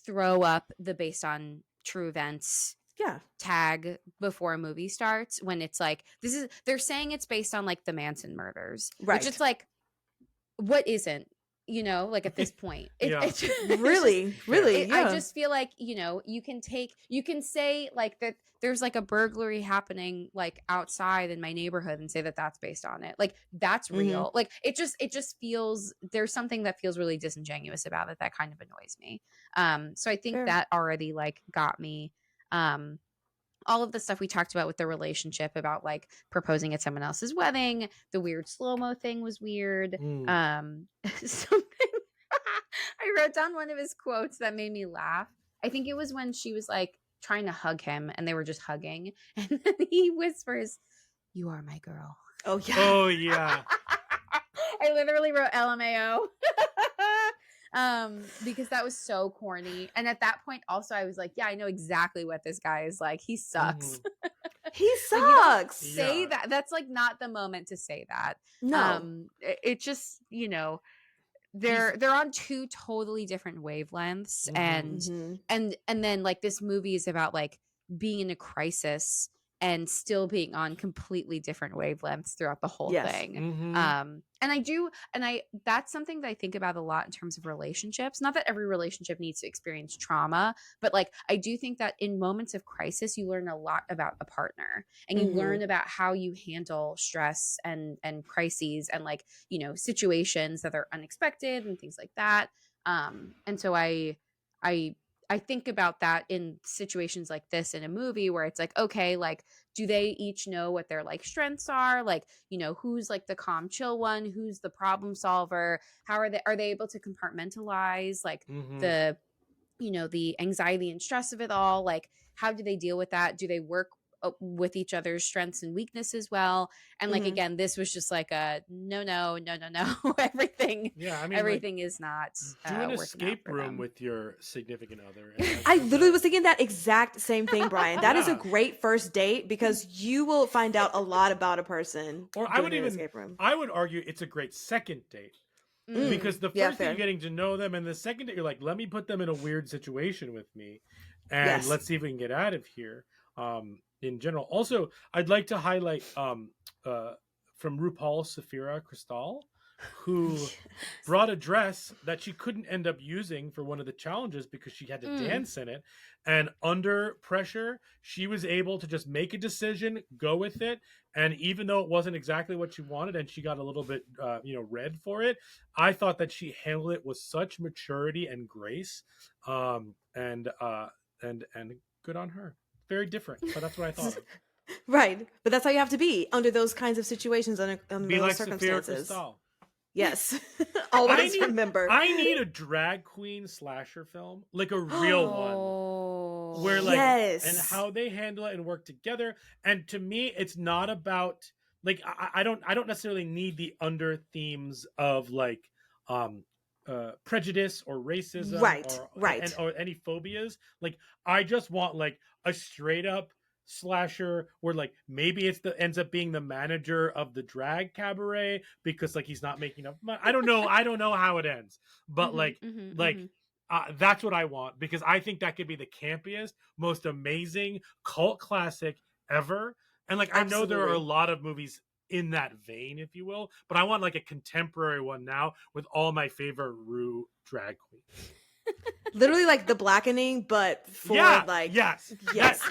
throw up the based on true events Yeah. tag before a movie starts when it's like they're saying it's based on like the Manson murders. Right. Which it's like what isn't, like at this point. Yeah. It's just- Really, really. I Yeah. just feel like you can say like that there's like a burglary happening like outside in my neighborhood and say that that's based on it, like that's real. Like it just feels there's something that feels really disingenuous about it that kind of annoys me. So I think Fair. that already like got me. All of the stuff we talked about with the relationship about like proposing at someone else's wedding, the weird slow-mo thing was weird. Something I wrote down one of his quotes that made me laugh. I think it was when she was like trying to hug him and they were just hugging and then he whispers, "You are my girl." Oh yeah. Oh yeah. I literally wrote LMAO. Because that was so corny. And at that point also I was like, yeah, I know exactly what this guy is like. He sucks. He But you don't sucks. say Yeah. that. That's like not the moment to say that. No. It just, they're on two totally different wavelengths Mhm. and then like this movie is about like being in a crisis and still being on completely different wavelengths throughout the whole Yes. thing. Mhm. And that's something that I think about a lot in terms of relationships. Not that every relationship needs to experience trauma, but like I do think that in moments of crisis, you learn a lot about a partner and you learn about how you handle stress and crises and like, situations that are unexpected and things like that. And so I think about that in situations like this in a movie where it's like, okay, like, do they each know what their like strengths are? Like, who's like the calm, chill one? Who's the problem solver? How are they able to compartmentalize like the, the anxiety and stress of it all? Like, how do they deal with that? Do they work with each other's strengths and weaknesses well? And like, again, this was just like a no. Everything. Yeah, I mean, everything is not do an working out escape for room them. with your significant other. And I literally was thinking that exact same thing, Brian. That is a Yeah. great first date because you will find out a lot about a person. Or I doing would an even escape room. I would argue it's a great second date. Because the first Yeah, day fair. you're getting to know them, and the second day you're like, let me put them in a weird situation with me, and Yes. let's see if we can get out of here. In general, also, I'd like to highlight from RuPaul Safira Cristal, who brought a dress that she couldn't end up using for one of the challenges because she had to dance in it, and under pressure, she was able to just make a decision, go with it. And even though it wasn't exactly what she wanted and she got a little bit, red for it, I thought that she handled it with such maturity and grace. And good on her. Very different, but that's what I thought of. Right. But that's how you have to be under those kinds of situations, under Be those like Safira circumstances. Cristal. Yes. Always remember. I need a drag queen slasher film, like a real one. Where like Yes. and how they handle it and work together. And to me, it's not about like I don't necessarily need the under themes of like prejudice or racism or any phobias. Like I just want like a straight up slasher where like maybe ends up being the manager of the drag cabaret because like he's not making enough money. I don't know how it ends, but that's what I want because I think that could be the campiest, most amazing cult classic ever. And like I know there are a lot of movies in that vein, if you will, but I want like a contemporary one now with all my favorite Rue drag queens. Literally like The Blackening, but for yes,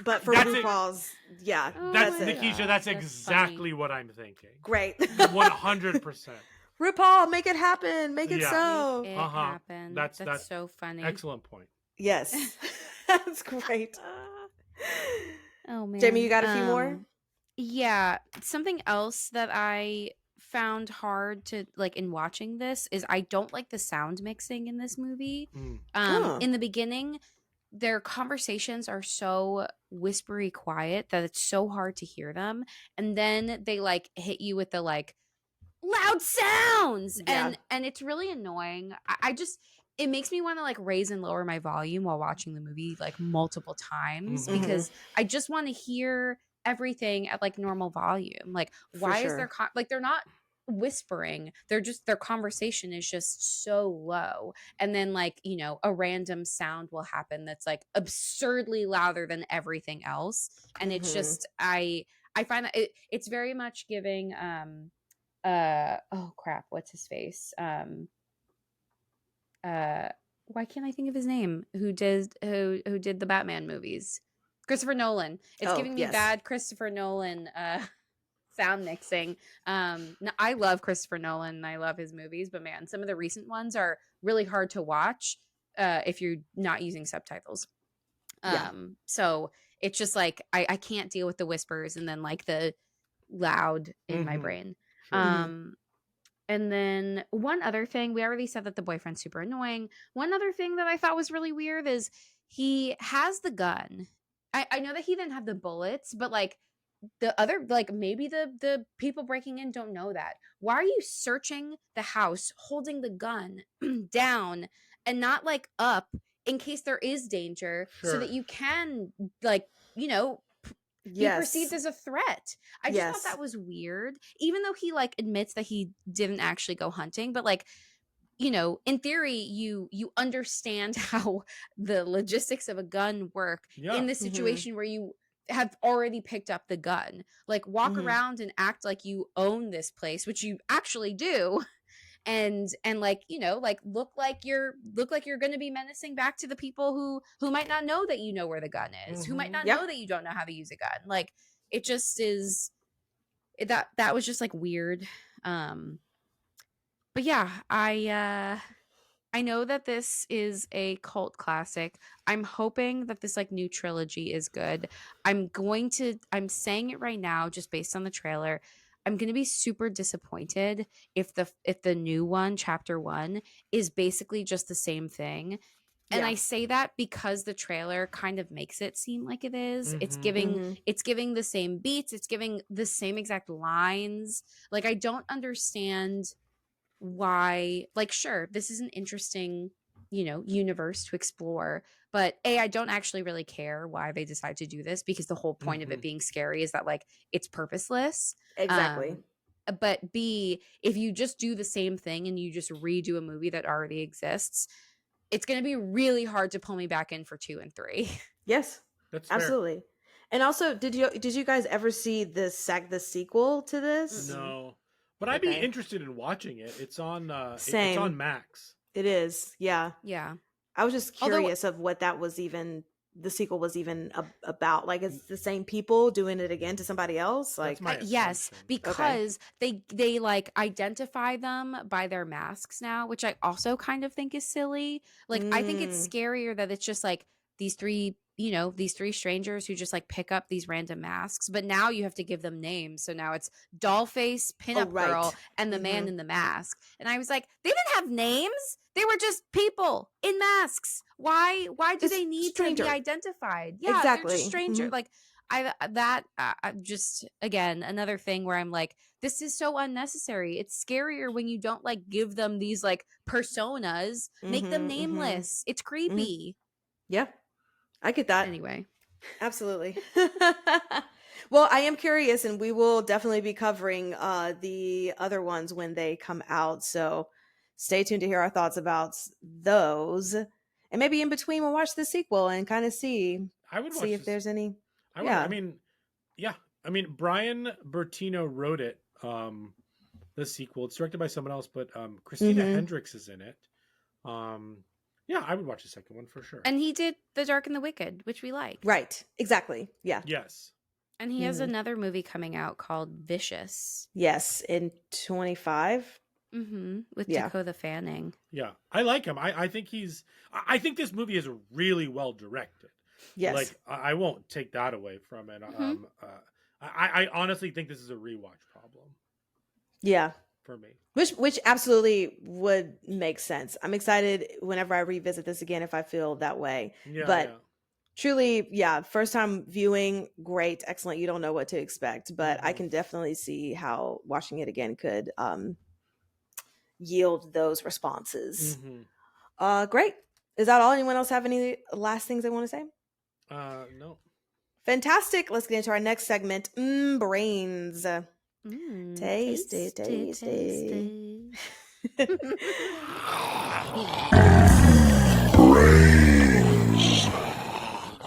but for that's RuPaul's, that's it. Nikisha. That's exactly what I'm thinking. Great. 100%. RuPaul, make it happen. Make it Yeah. so. Make it Uh-huh. happen. That's so funny. excellent point. Yes. That's great. Oh man. Jamie, you got a few more? Yeah, something else that I found hard to like in watching this is I don't like the sound mixing in this movie. Mm. Oh. In the beginning, their conversations are so whispery quiet that it's so hard to hear them, and then they like hit you with the like loud sounds, Yeah. and it's really annoying. I just it makes me want to like raise and lower my volume while watching the movie like multiple times Mhm. because I just want to hear everything at like normal volume. Like why is there like they're not whispering, they're just their conversation is just so low, and then like you know a random sound will happen that's like absurdly louder than everything else, and it's just I find that it's very much giving oh crap, what's his face, why can't I think of his name, who did the Batman movies, Christopher Nolan. It's giving me bad Christopher Nolan sound mixing. I love Christopher Nolan and I love his movies, but man, some of the recent ones are really hard to watch if you're not using subtitles. So it's just like I can't deal with the whispers and then like the loud in my brain. Sure. And then one other thing, we already said that the boyfriend's super annoying. One other thing that I thought was really weird is he has the gun. I know that he didn't have the bullets, but like the other, like maybe the people breaking in don't know that. Why are you searching the house holding the gun down and not like up in case there is danger so that you can like, you know, be perceived as a threat? I just thought that was weird, even though he like admits that he didn't actually go hunting, but like you know in theory you understand how the logistics of a gun work in the situation where you have already picked up the gun. Like walk around and act like you own this place, which you actually do, and like you know like look like you're going to be menacing back to the people who might not know that you know where the gun is, who might not know that you don't know how to use a gun. Like it just is that was just like weird. But yeah, I know that this is a cult classic. I'm hoping that this like new trilogy is good. I'm saying it right now just based on the trailer. I'm going to be super disappointed if the new one, chapter 1, is basically just the same thing. And I say that because the trailer kind of makes it seem like it is. It's giving the same beats, it's giving the same exact lines. Like I don't understand why, like sure, this is an interesting, you know, universe to explore, but I don't actually really care why they decide to do this because the whole point of it being scary is that like it's purposeless. Exactly. But B, if you just do the same thing and you just redo a movie that already exists, it's going to be really hard to pull me back in for 2 and 3. Yes. That's absolutely fair. And also, did you guys ever see the sequel to this? No. But I'd be interested in watching it. It's on Same. It's on Max. It is. Yeah. Yeah. I was just curious of what that was even the sequel was even about. Like it's the same people doing it again to somebody else. Like yes, because they like identify them by their masks now, which I also kind of think is silly. Like I think it's scarier that it's just like these three strangers who just like pick up these random masks, but now you have to give them names. So now it's Dollface, Pinup Girl, and the man in the mask. And I was like, they didn't have names. They were just people in masks. Why do they need to be identified? Yeah, exactly. They're just stranger. Like just again another thing where I'm like, this is so unnecessary. It's scarier when you don't like give them these like personas, make them nameless. It's creepy. Yeah, I get that. Anyway, absolutely. Well, I am curious, and we will definitely be covering the other ones when they come out. So stay tuned to hear our thoughts about those, and maybe in between we'll watch the sequel and kind of see if there's any. I mean, Brian Bertino wrote it. The sequel. It's directed by someone else, but Christina Hendricks is in it. Yeah, I would watch the second one for sure. And he did The Dark and the Wicked, which we like. Right. Exactly. Yeah. Yes. And he has another movie coming out called Vicious. Yes, in 25. With Yeah. Dakota Fanning. Yeah, I like him. I think I think this movie is really well directed. Yes. Like I won't take that away from it. I honestly think this is a rewatch problem Yeah. for me. Which absolutely would make sense. I'm excited whenever I revisit this again if I feel that way. Yeah, But yeah. truly, yeah, first time viewing, great, excellent. You don't know what to expect, but I can definitely see how watching it again could yield those responses. Great. Is that all? Anyone else have any last things they want to say? No. Fantastic. Let's get into our next segment. Brains. Tasty, tasty.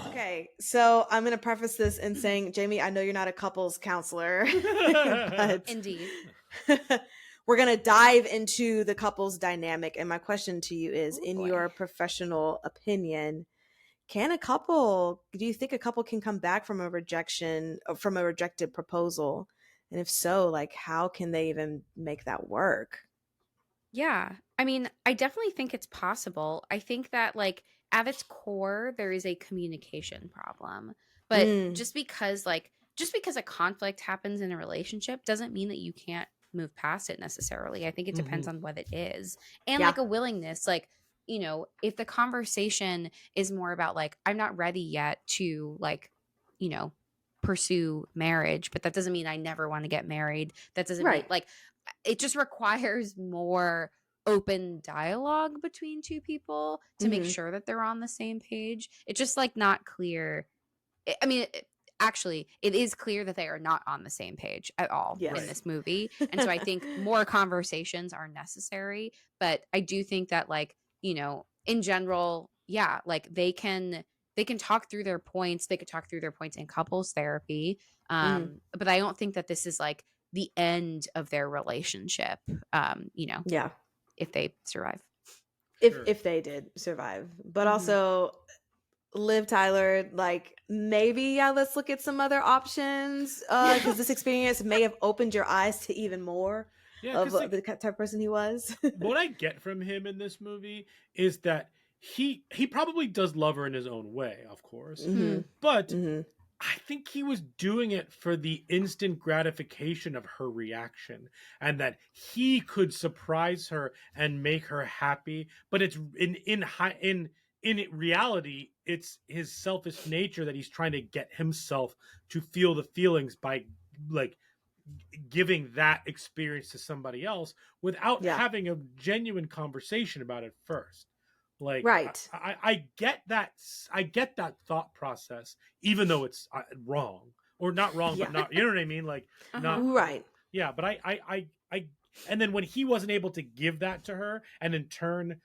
Okay, so I'm going to preface this in saying, Jamie, I know you're not a couples counselor, but Indeed. we're going to dive into the couples dynamic. And my question to you is, in boy. your professional opinion, do you think a couple can come back from a rejected proposal? And if so, like, how can they even make that work? Yeah. I mean, I definitely think it's possible. I think that, like, at its core, there is a communication problem. But just because a conflict happens in a relationship doesn't mean that you can't move past it necessarily. I think it depends on what it is. And Yeah. like a willingness, like, if the conversation is more about like, I'm not ready yet to like, pursue marriage, but that doesn't mean I never want to get married. That doesn't mean Right. like it just requires more open dialogue between two people to make sure that they're on the same page. It's just like not clear. I mean, actually, it is clear that they are not on the same page at all Yes. in this movie. And so I think more conversations are necessary. But I do think that, like, in general, yeah, like they can talk through their points. They could talk through their points in couples therapy. But I don't think that this is like the end of their relationship. Yeah. If they survive. If they did survive. But also, Liv Tyler, like, maybe, yeah, let's look at some other options. Because this experience may have opened your eyes to even more of like, the type of person he was. What I get from him in this movie is that he probably does love her in his own way, of course. But I think he was doing it for the instant gratification of her reaction, and that he could surprise her and make her happy. But it's in reality, it's his selfish nature that he's trying to get himself to feel the feelings by like giving that experience to somebody else without having a genuine conversation about it first. Like, right. I get that. I get that thought process, even though it's wrong or not wrong, but not, you know what I mean? Like, not right. Yeah. But and then when he wasn't able to give that to her, and in turn,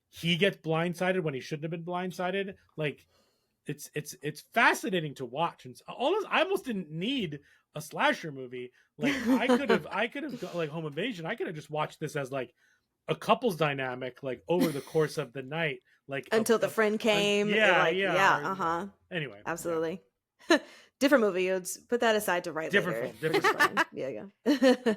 he gets blindsided when he shouldn't have been blindsided. Like, it's fascinating to watch. And I almost didn't need a slasher movie. Like, I could have like Home Invasion. I could have just watched this as like a couple's dynamic, like over the course of the night, like until the friend came. Anyway, absolutely. Different movie. Let's put that aside to write later. Different film. Yeah.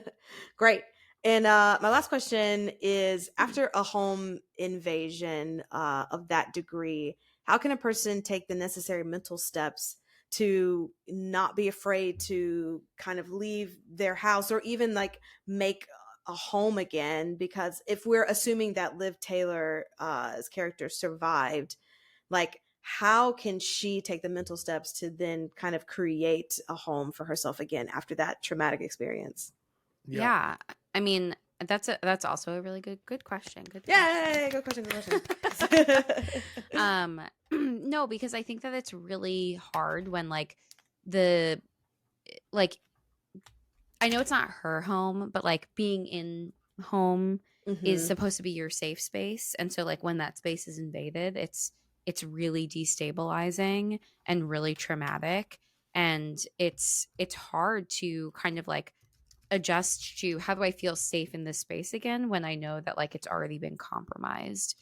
Great. And my last question is, after a home invasion of that degree, how can a person take the necessary mental steps to not be afraid to kind of leave their house or even like make a home again? Because if we're assuming that Liv Taylor's character survived, like, how can she take the mental steps to then kind of create a home for herself again after that traumatic experience? Yeah. I mean, that's also a really good question. Good question. Good question. No, because I think that it's really hard when like I know it's not her home, but like being in home is supposed to be your safe space. And so like when that space is invaded, it's really destabilizing and really traumatic. And it's hard to kind of like adjust to, how do I feel safe in this space again when I know that like it's already been compromised.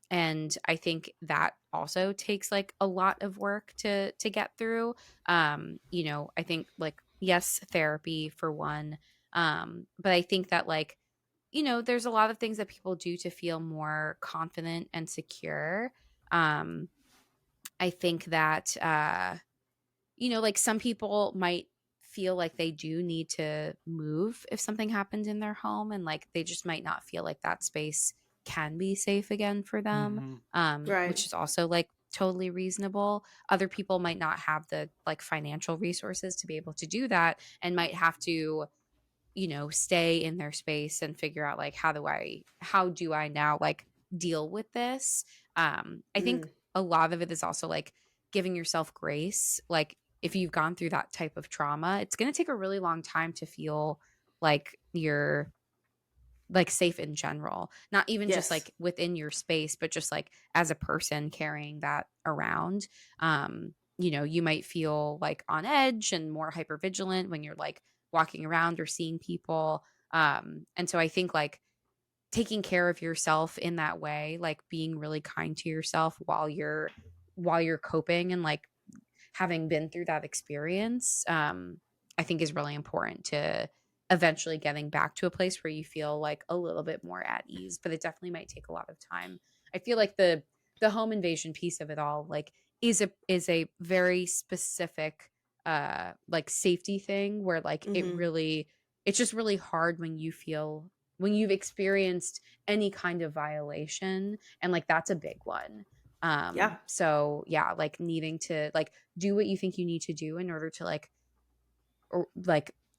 And I think that also takes like a lot of work to get through. I think like, yes, therapy for one. But I think that like, there's a lot of things that people do to feel more confident and secure. I think that, like some people might feel like they do need to move if something happened in their home, and like they just might not feel like that space can be safe again for them, Right. which is also like totally reasonable. Other people might not have the like financial resources to be able to do that and might have to stay in their space and figure out like how do I now like deal with this. I think a lot of it is also like giving yourself grace. Like if you've gone through that type of trauma, it's going to take a really long time to feel like you're like safe in general, not even just Yes. like within your space, but just like as a person carrying that around. You might feel like on edge and more hyper vigilant when you're like walking around or seeing people. And so I think like taking care of yourself in that way, like being really kind to yourself while you're coping and like having been through that experience, I think is really important to eventually getting back to a place where you feel like a little bit more at ease. But it definitely might take a lot of time. I feel like the home invasion piece of it all like is a very specific like safety thing where like it's just really hard when you've experienced any kind of violation, and like that's a big one. Yeah. So yeah, like needing to like do what you think you need to do in order to like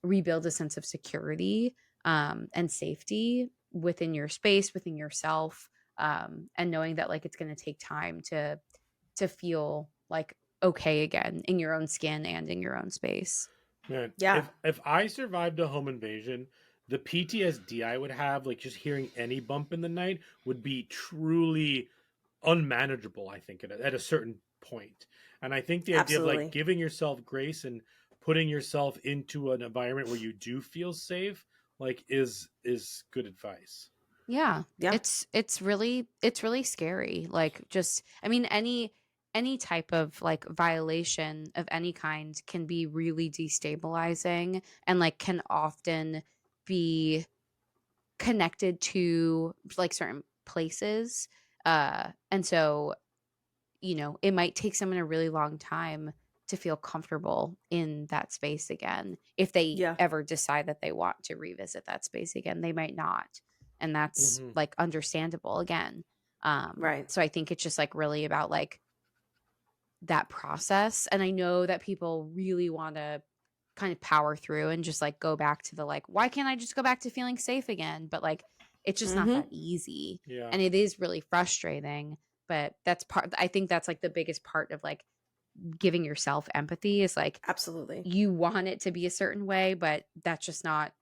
rebuild a sense of security and safety within your space, within yourself, and knowing that like it's going to take time to feel like okay again in your own skin and in your own space. Man, Yeah. if I survived a home invasion, the PTSD I would have, like just hearing any bump in the night, would be truly unmanageable. I think at a certain point, and I think the idea of like Absolutely. giving yourself grace and putting yourself into an environment where you do feel safe, like is good advice. Yeah. Yeah. It's really scary. Like just I mean any type of like violation of any kind can be really destabilizing and like can often be connected to like certain places. And so, it might take someone a really long time to feel comfortable in that space again. If they Yeah. ever decide that they want to revisit that space again, they might not. And that's Mm-hmm. like understandable again. Right. So I think it's just like really about like that process. And I know that people really want to kind of power through and just like go back to the like, why can't I just go back to feeling safe again? But like, it's just not that easy. Yeah. And it is really frustrating. But I think that's like the biggest part of like giving yourself empathy is like, Absolutely. you want it to be a certain way, but that's Not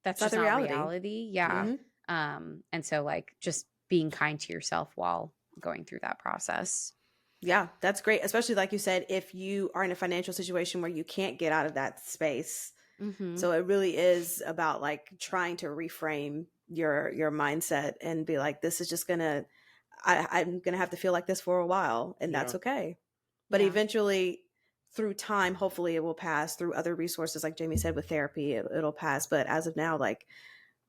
just the not reality. reality. Yeah. hmm And so like just being kind to yourself while going through that process. Yeah, that's great. Especially like you said, if you are in a financial situation where you can't get out of that space. Mm-hmm. So it really is about like trying to reframe your mindset and be like, this is just I'm gonna have to feel like this for a while, and that's Yeah. okay. But Yeah. eventually, through time, hopefully it will pass. Through other resources, like Jamie said, with therapy, it'll pass. But as of now, like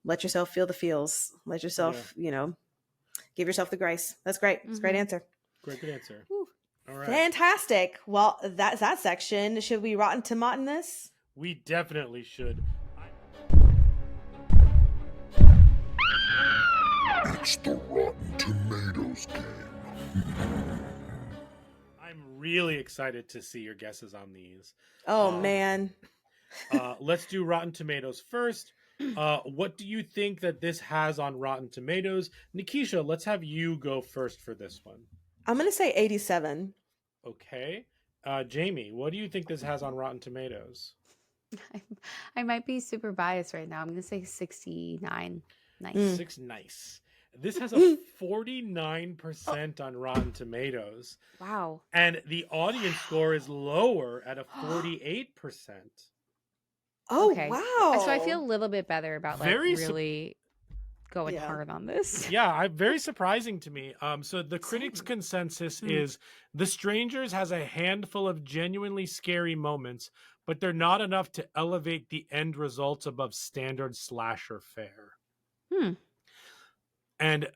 let yourself feel the feels. Let yourself, give yourself the grace. That's great. It's a great Mm-hmm. answer. Great, good answer. Whew. All right. Fantastic. Well, that's that section. Should we rotten tomatin this? We definitely should. It's the Rotten Tomatoes game. I'm really excited to see your guesses on these. Oh man. Let's do Rotten Tomatoes first. What do you think that this has on Rotten Tomatoes? Nikisha, let's have you go first for this one. I'm gonna say 87. Okay. Jamie, what do you think this has on Rotten Tomatoes? I might be super biased right now. I'm going to say 69. Nice. 6 nice. This has a 49% on Rotten Tomatoes. Wow. And the audience score is lower at a 48%. Oh Okay. wow. So I feel a little bit better about like Very really going Yeah. hard on this. Yeah, very surprising to me. So the critics' consensus is The Strangers has a handful of genuinely scary moments, but they're not enough to elevate the end results above standard slasher fare. And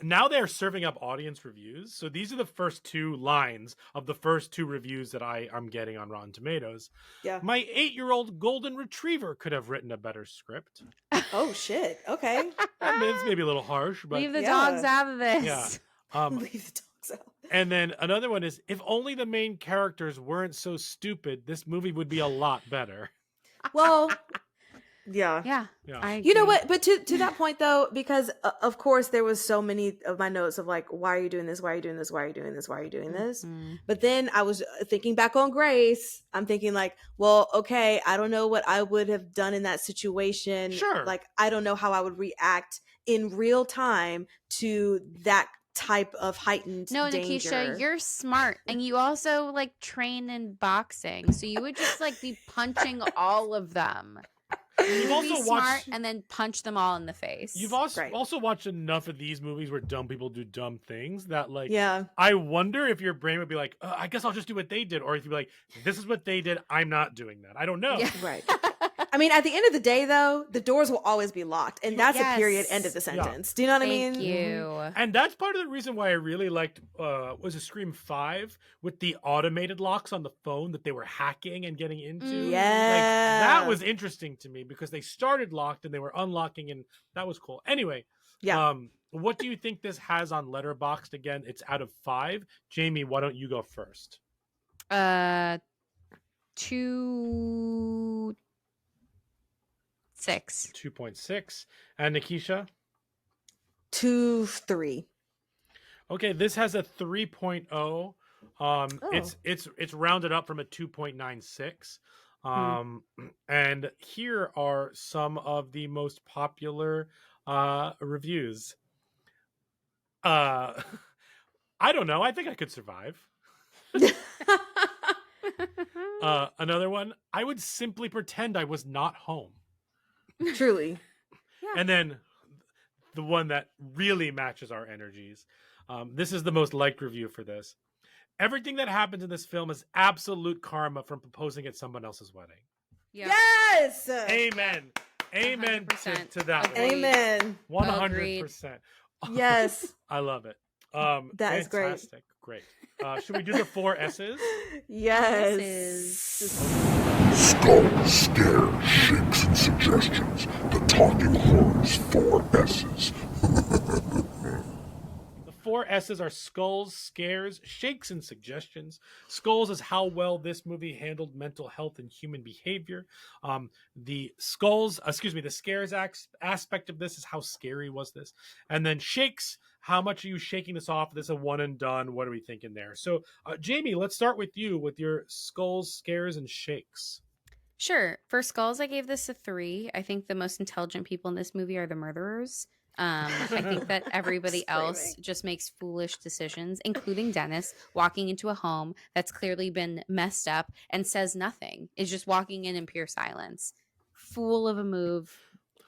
now they're serving up audience reviews. So these are the first 2 lines of the first 2 reviews that I'm getting on Rotten Tomatoes. Yeah. My 8-year-old golden retriever could have written a better script. Oh shit. Okay. It's maybe a little harsh, but Leave the Yeah. dogs out of this. yeah. Leave the dogs out. And then another one is, if only the main characters weren't so stupid, this movie would be a lot better. Well, yeah. Yeah. Yeah. You know agree. what? But to that point though, because of course there was so many of my notes of like, why are you doing this? Why are you doing this? Why are you doing this? Why are you doing this? Mhm. But then I was thinking back on Grace. I'm thinking like, well, okay, I don't know what I would have done in that situation. Sure. Like, I don't know how I would react in real time to that type of heightened No, danger. Nikisha, you're smart, and you also like train in boxing, so you would just like be punching all of them. You've You'd be also smart watched. and then punch them all in the face. You've also Right. also watched enough of these movies where dumb people do dumb things that, like, Yeah. I wonder if your brain would be like, I guess I'll just do what they did, or if you'd be like, this is what they did, I'm not doing that. I don't know. Yeah. Right. I mean, at the end of the day, though, the doors will always be locked, and that's a period. End of the Yes. sentence. Do you know what I Thank mean? you. And that's part of the reason why I really liked was a Scream 5 with the automated locks on the phone that they were hacking and getting into. Mm. Yeah. Like, that was interesting to me because they started locked and they were unlocking, and that was cool. Anyway, Yeah. what do you think this has on Letterboxd? Again, it's out of 5. Jamie, why don't you go first? 2.6. 2.6. And Nikisha? 2-3. Okay, this has a 3.0. It's rounded up from a 2.96. And here are some of the most popular reviews. I don't know. I think I could survive. Another one. I would simply pretend I was not home. Truly. And then the one that really matches our energies. This is the most liked review for this. Everything that happens in this film is absolute karma from proposing at someone else's wedding. Yep. Yes. Amen. Amen to 100%. that. Agreed. Amen. 100%. Yes. I love it. That is great. fantastic. Great. Should we do the 4 S's? Yes. Skull, scare, shakes, and suggestions. The Talking Horns 4 S's. The 4 S's are skulls, scares, shakes, and suggestions. Skulls is how well this movie handled mental health and human behavior. The scares aspect of this is how scary was this. And then shakes, how much are you shaking this off? This is a one and done. What are we thinking there? So, Jamie, let's start with you with your skulls, scares, and shakes. Sure. For Skulls, I gave this a 3. I think the most intelligent people in this movie are the murderers. I think that everybody else just makes foolish decisions, including Dennis walking into a home that's clearly been messed up and says nothing. Is just walking in pure silence. Fool of a move.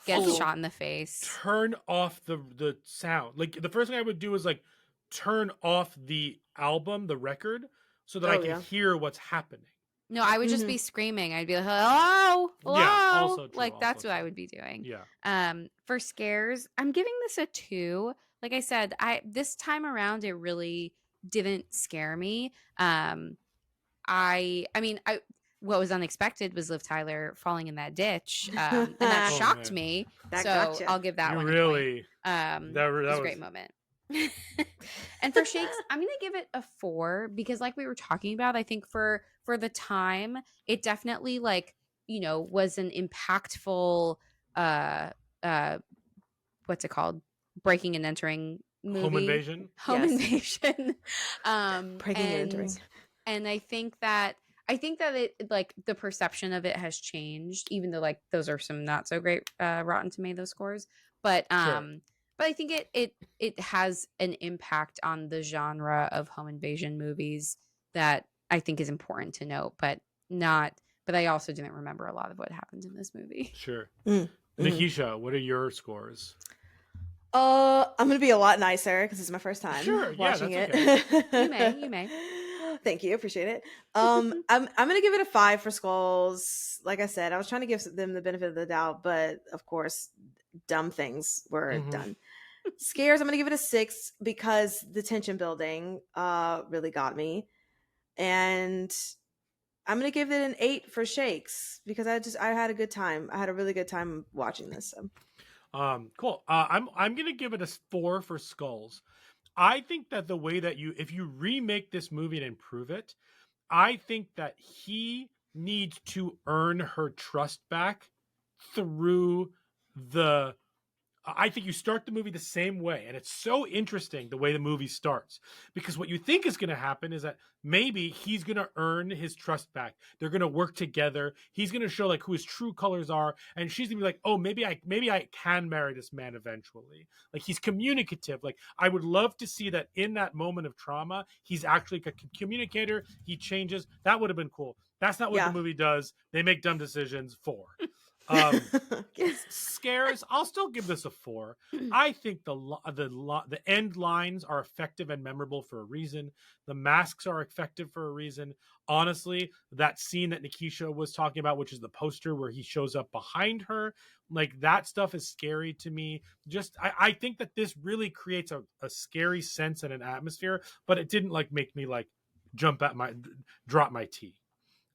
Gets Also, shot in the face. Turn off the sound. Like, the first thing I would do is like turn off the album, the record, so that I can hear what's happening. No, I would just be screaming. I'd be like, hello, hello. Yeah, also true, like, that's also what I true. would be doing. Yeah. For scares, I'm giving this a 2. Like I said, this time around, it really didn't scare me. What was unexpected was Liv Tyler falling in that ditch, and that Oh, shocked man. me. That so gotcha. I'll give that You one really. a point. That It was was a great moment. And for shakes, I'm gonna give it a 4 because, like we were talking about, I think for the time, it definitely was an impactful what's it called? Breaking and entering movie. Home invasion. Home Yes. invasion. Breaking and entering. And I think that it, like, the perception of it has changed, even though like those are some not so great Rotten Tomato scores. But Sure. but I think it has an impact on the genre of home invasion movies that I think is important to note, but I also didn't remember a lot of what happened in this movie. Sure. Mm. Nikisha, what are your scores? I'm gonna be a lot nicer because it's my first time Sure, yeah, watching that's it. You may. Thank you, appreciate it. I'm gonna give it a 5 for Skulls. Like I said, I was trying to give them the benefit of the doubt, but of course, dumb things were Mhm. done. Scares, I'm gonna give it a 6 because the tension building really got me. And I'm gonna give it an 8 for shakes because I had a good time. I had a really good time watching this. So. Cool. I'm gonna give it a 4 for skulls. I think that the way that if you remake this movie and improve it, I think that he needs to earn her trust back through the I think you start the movie the same way. And it's so interesting the way the movie starts. Because what you think is going to happen is that maybe he's going to earn his trust back. They're going to work together. He's going to show like who his true colors are. And she's going to be like, oh, maybe I can marry this man eventually. Like he's communicative. Like I would love to see that in that moment of trauma, he's actually a communicator. He changes. That would have been cool. That's not what the movie does. They make dumb decisions. 4. Yes. Scares, I'll still give this a 4. I think the end lines are effective and memorable for a reason. The masks are effective for a reason. Honestly, that scene that Nikisha was talking about, which is the poster where he shows up behind her, like that stuff is scary to me. I think that this really creates a scary sense and an atmosphere, but it didn't like make me like drop my tea.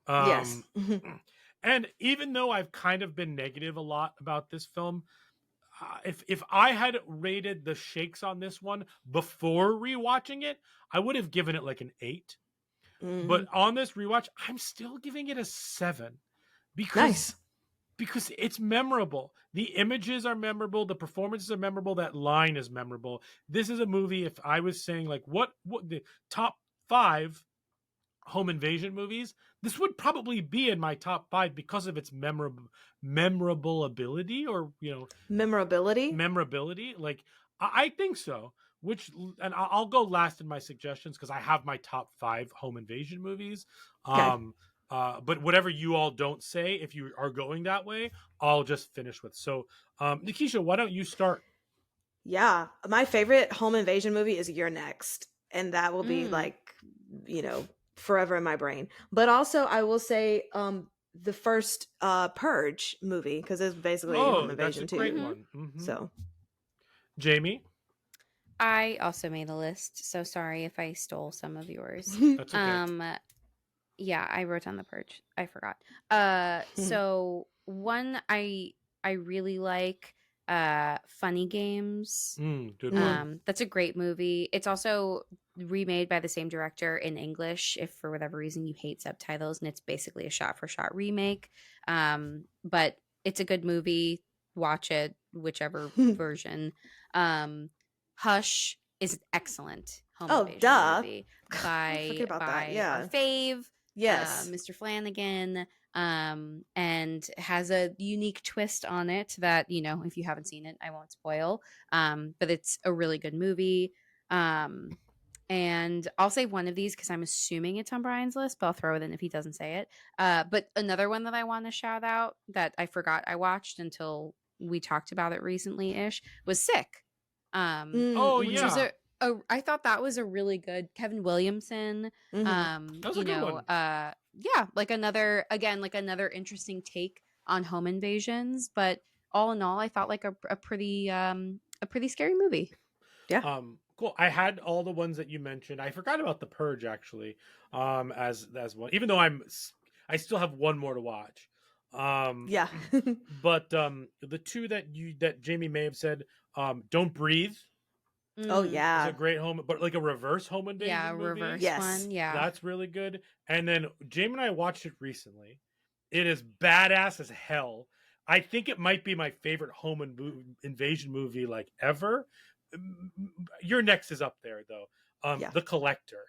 Yes. And even though I've kind of been negative a lot about this film, if I had rated the shakes on this one before rewatching it, I would have given it like an 8. But on this rewatch, I'm still giving it a 7 because it's memorable. The images are memorable. The performances are memorable. That line is memorable. This is a movie. If I was saying like what the top 5 home invasion movies, this would probably be in my top 5 because of its memorable ability, or memorability. Like I think so. And I'll go last in my suggestions because I have my top 5 home invasion movies. Okay. But whatever you all don't say, if you are going that way, I'll just finish with. So, Nikisha, why don't you start? Yeah, my favorite home invasion movie is You're Next, and that will be like, forever in my brain. But also, I will say, the first Purge movie because it's basically a home invasion that's a great too. one. So, Jamie, I also made a list, so sorry if I stole some of yours. that's okay. Yeah, I wrote down the Purge. I forgot. So one I really like, Funny Games. Good one. That's a great movie. It's also remade by the same director in English if for whatever reason you hate subtitles, and it's basically a shot for shot remake. But it's a good movie. Watch it, whichever version. Hush is an excellent home invasion movie Forget about that. our fave, Yes. Mr. Flanagan, and has a unique twist on it that, if you haven't seen it, I won't spoil. But it's a really good movie. And I'll say one of these because I'm assuming it's on Brian's list, but I'll throw it in if he doesn't say it. But another one that I want to shout out that I forgot I watched until we talked about it recently-ish was Sick. Which was I thought that was a really good Kevin Williamson. That was a good one. Yeah, like another interesting take on home invasions. But all in all, I thought like a pretty scary movie. Yeah. Cool. I had all the ones that you mentioned. I forgot about The Purge actually. As one, even though I still have one more to watch. Yeah. But the two that Jamie may have said, Don't Breathe. Oh yeah, It's a great home, but like a reverse home invasion. Yeah, movie. reverse one. Yeah, that's really good. And then Jamie and I watched it recently. It is badass as hell. I think it might be my favorite home invasion movie like ever. Your Next is up there though. The Collector.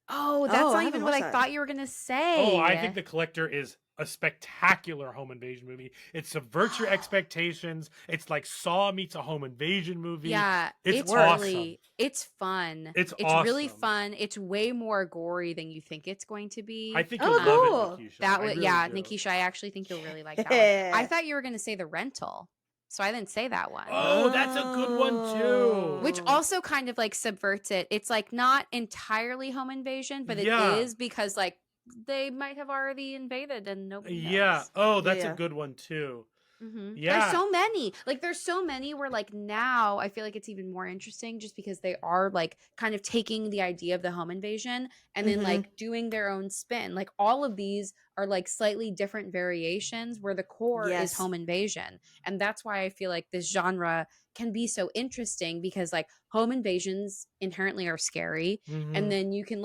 Oh, that's not even what I thought you were gonna say. Oh, I think The Collector is a spectacular home invasion movie. It subverts your expectations. It's like Saw meets a home invasion movie. Yeah, it's awesome. It's fun. It's really fun. It's way more gory than you think it's going to be. I think you'll love it, Nikisha. That would, really do. Nikisha, I actually think you'll really like that one. I thought you were going to say The Rental, so I didn't say that one. Oh, that's a good one too. Which also kind of like subverts it. It's like not entirely home invasion, but it is because like they might have already invaded and nobody knows. Yeah. Oh, that's a good one too. Yeah. There's so many. Like there's so many where like now I feel like it's even more interesting just because they are like kind of taking the idea of the home invasion and then like doing their own spin. Like all of these are like slightly different variations where the core is home invasion. And that's why I feel like this genre can be so interesting because like home invasions inherently are scary. And then you can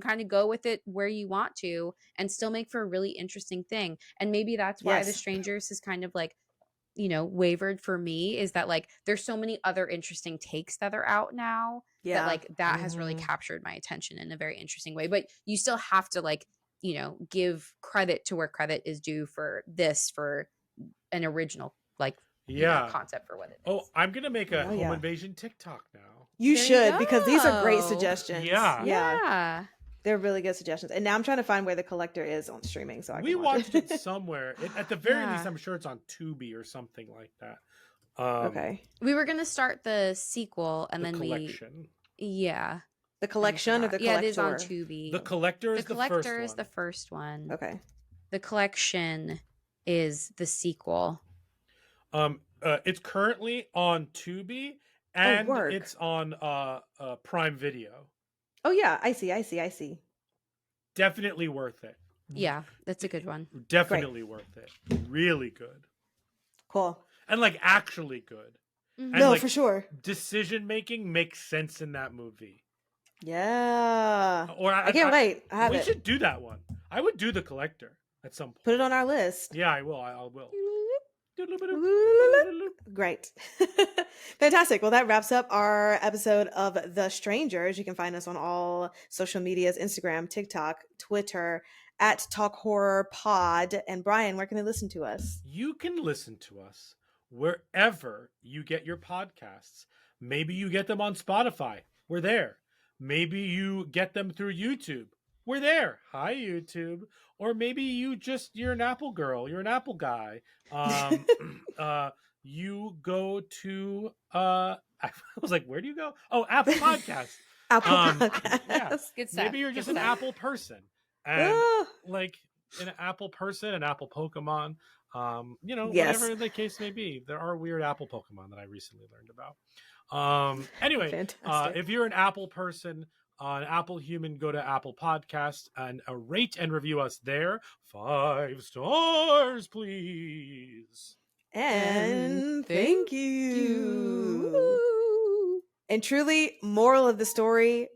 kind of go with it where you want to and still make for a really interesting thing. And maybe that's why The Strangers is kind of like, you know, wavered for me, is that like there's so many other interesting takes that are out now that like that has really captured my attention in a very interesting way. But you still have to like, you know, give credit to where credit is due for an original like you know, concept for what it is. Oh, I'm gonna make a home invasion TikTok now. You should, because these are great suggestions. Yeah. They're really good suggestions. And now I'm trying to find where The Collector is on streaming, so I can watch watched it somewhere. At the very least, I'm sure it's on Tubi or something like that. Okay. We were gonna start the sequel, and the then collection. The collection or the collector? Yeah, it is on Tubi. The Collector is the first one. Okay. The collection is the sequel. It's currently on Tubi and it's on Prime Video. Oh yeah, I see. Definitely worth it. Yeah, that's a good one. Definitely worth it. Really good. Cool. And like actually good. And, no, for sure. Decision making makes sense in that movie. Yeah. Or I can't wait. I have we it. should do that one. I would do The Collector at some point. Put it on our list. Yeah, I will. I will. Great. Fantastic. Well, that wraps up our episode of The Strangers. You can find us on all social medias, Instagram, TikTok, Twitter, at Talk Horror Pod. And Brian, where can they listen to us? You can listen to us wherever you get your podcasts. Maybe you get them on Spotify. We're there. Maybe you get them through YouTube. We're there. Hi, YouTube. Or maybe you're an Apple girl. You're an Apple guy. You go to, I was like, where do you go? Oh, Apple Podcasts. Apple Podcasts. Yeah. Good stuff. Maybe you're just an Apple person. And like an Apple person, an Apple Pokemon, you know, whatever the case may be. There are weird Apple Pokemon that I recently learned about. Anyway, if you're an Apple person, an Apple human, go to Apple Podcasts and rate and review us there. 5 stars, please. And thank you. And truly, moral of the story,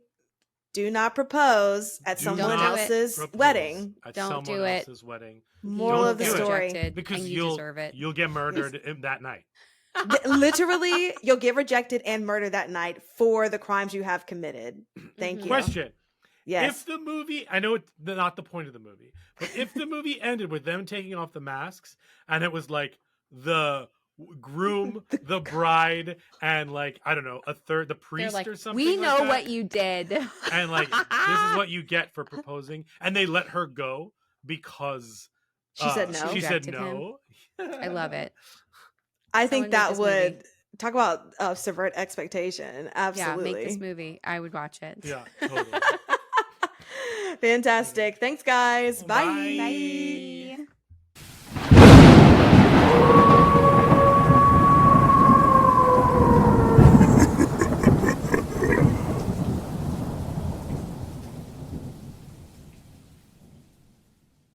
do not propose at someone else's wedding. Don't do it. Else's wedding. Moral of the story. Because you deserve it. You'll get murdered that night. Literally, you'll get rejected and murdered that night for the crimes you have committed. Thank you. Question. Yes. If the movie, I know it's not the point of the movie, but if the movie ended with them taking off the masks and it was like the groom, the bride, and like, I don't know, a third, the priest like, or something. We know like what you did. And like, this is what you get for proposing. And they let her go because she said no. She said no. I love it. I think that would talk about subvert expectation. Absolutely. Yeah, make this movie. I would watch it. Yeah, totally. Fantastic. Thanks, guys. Bye. Bye.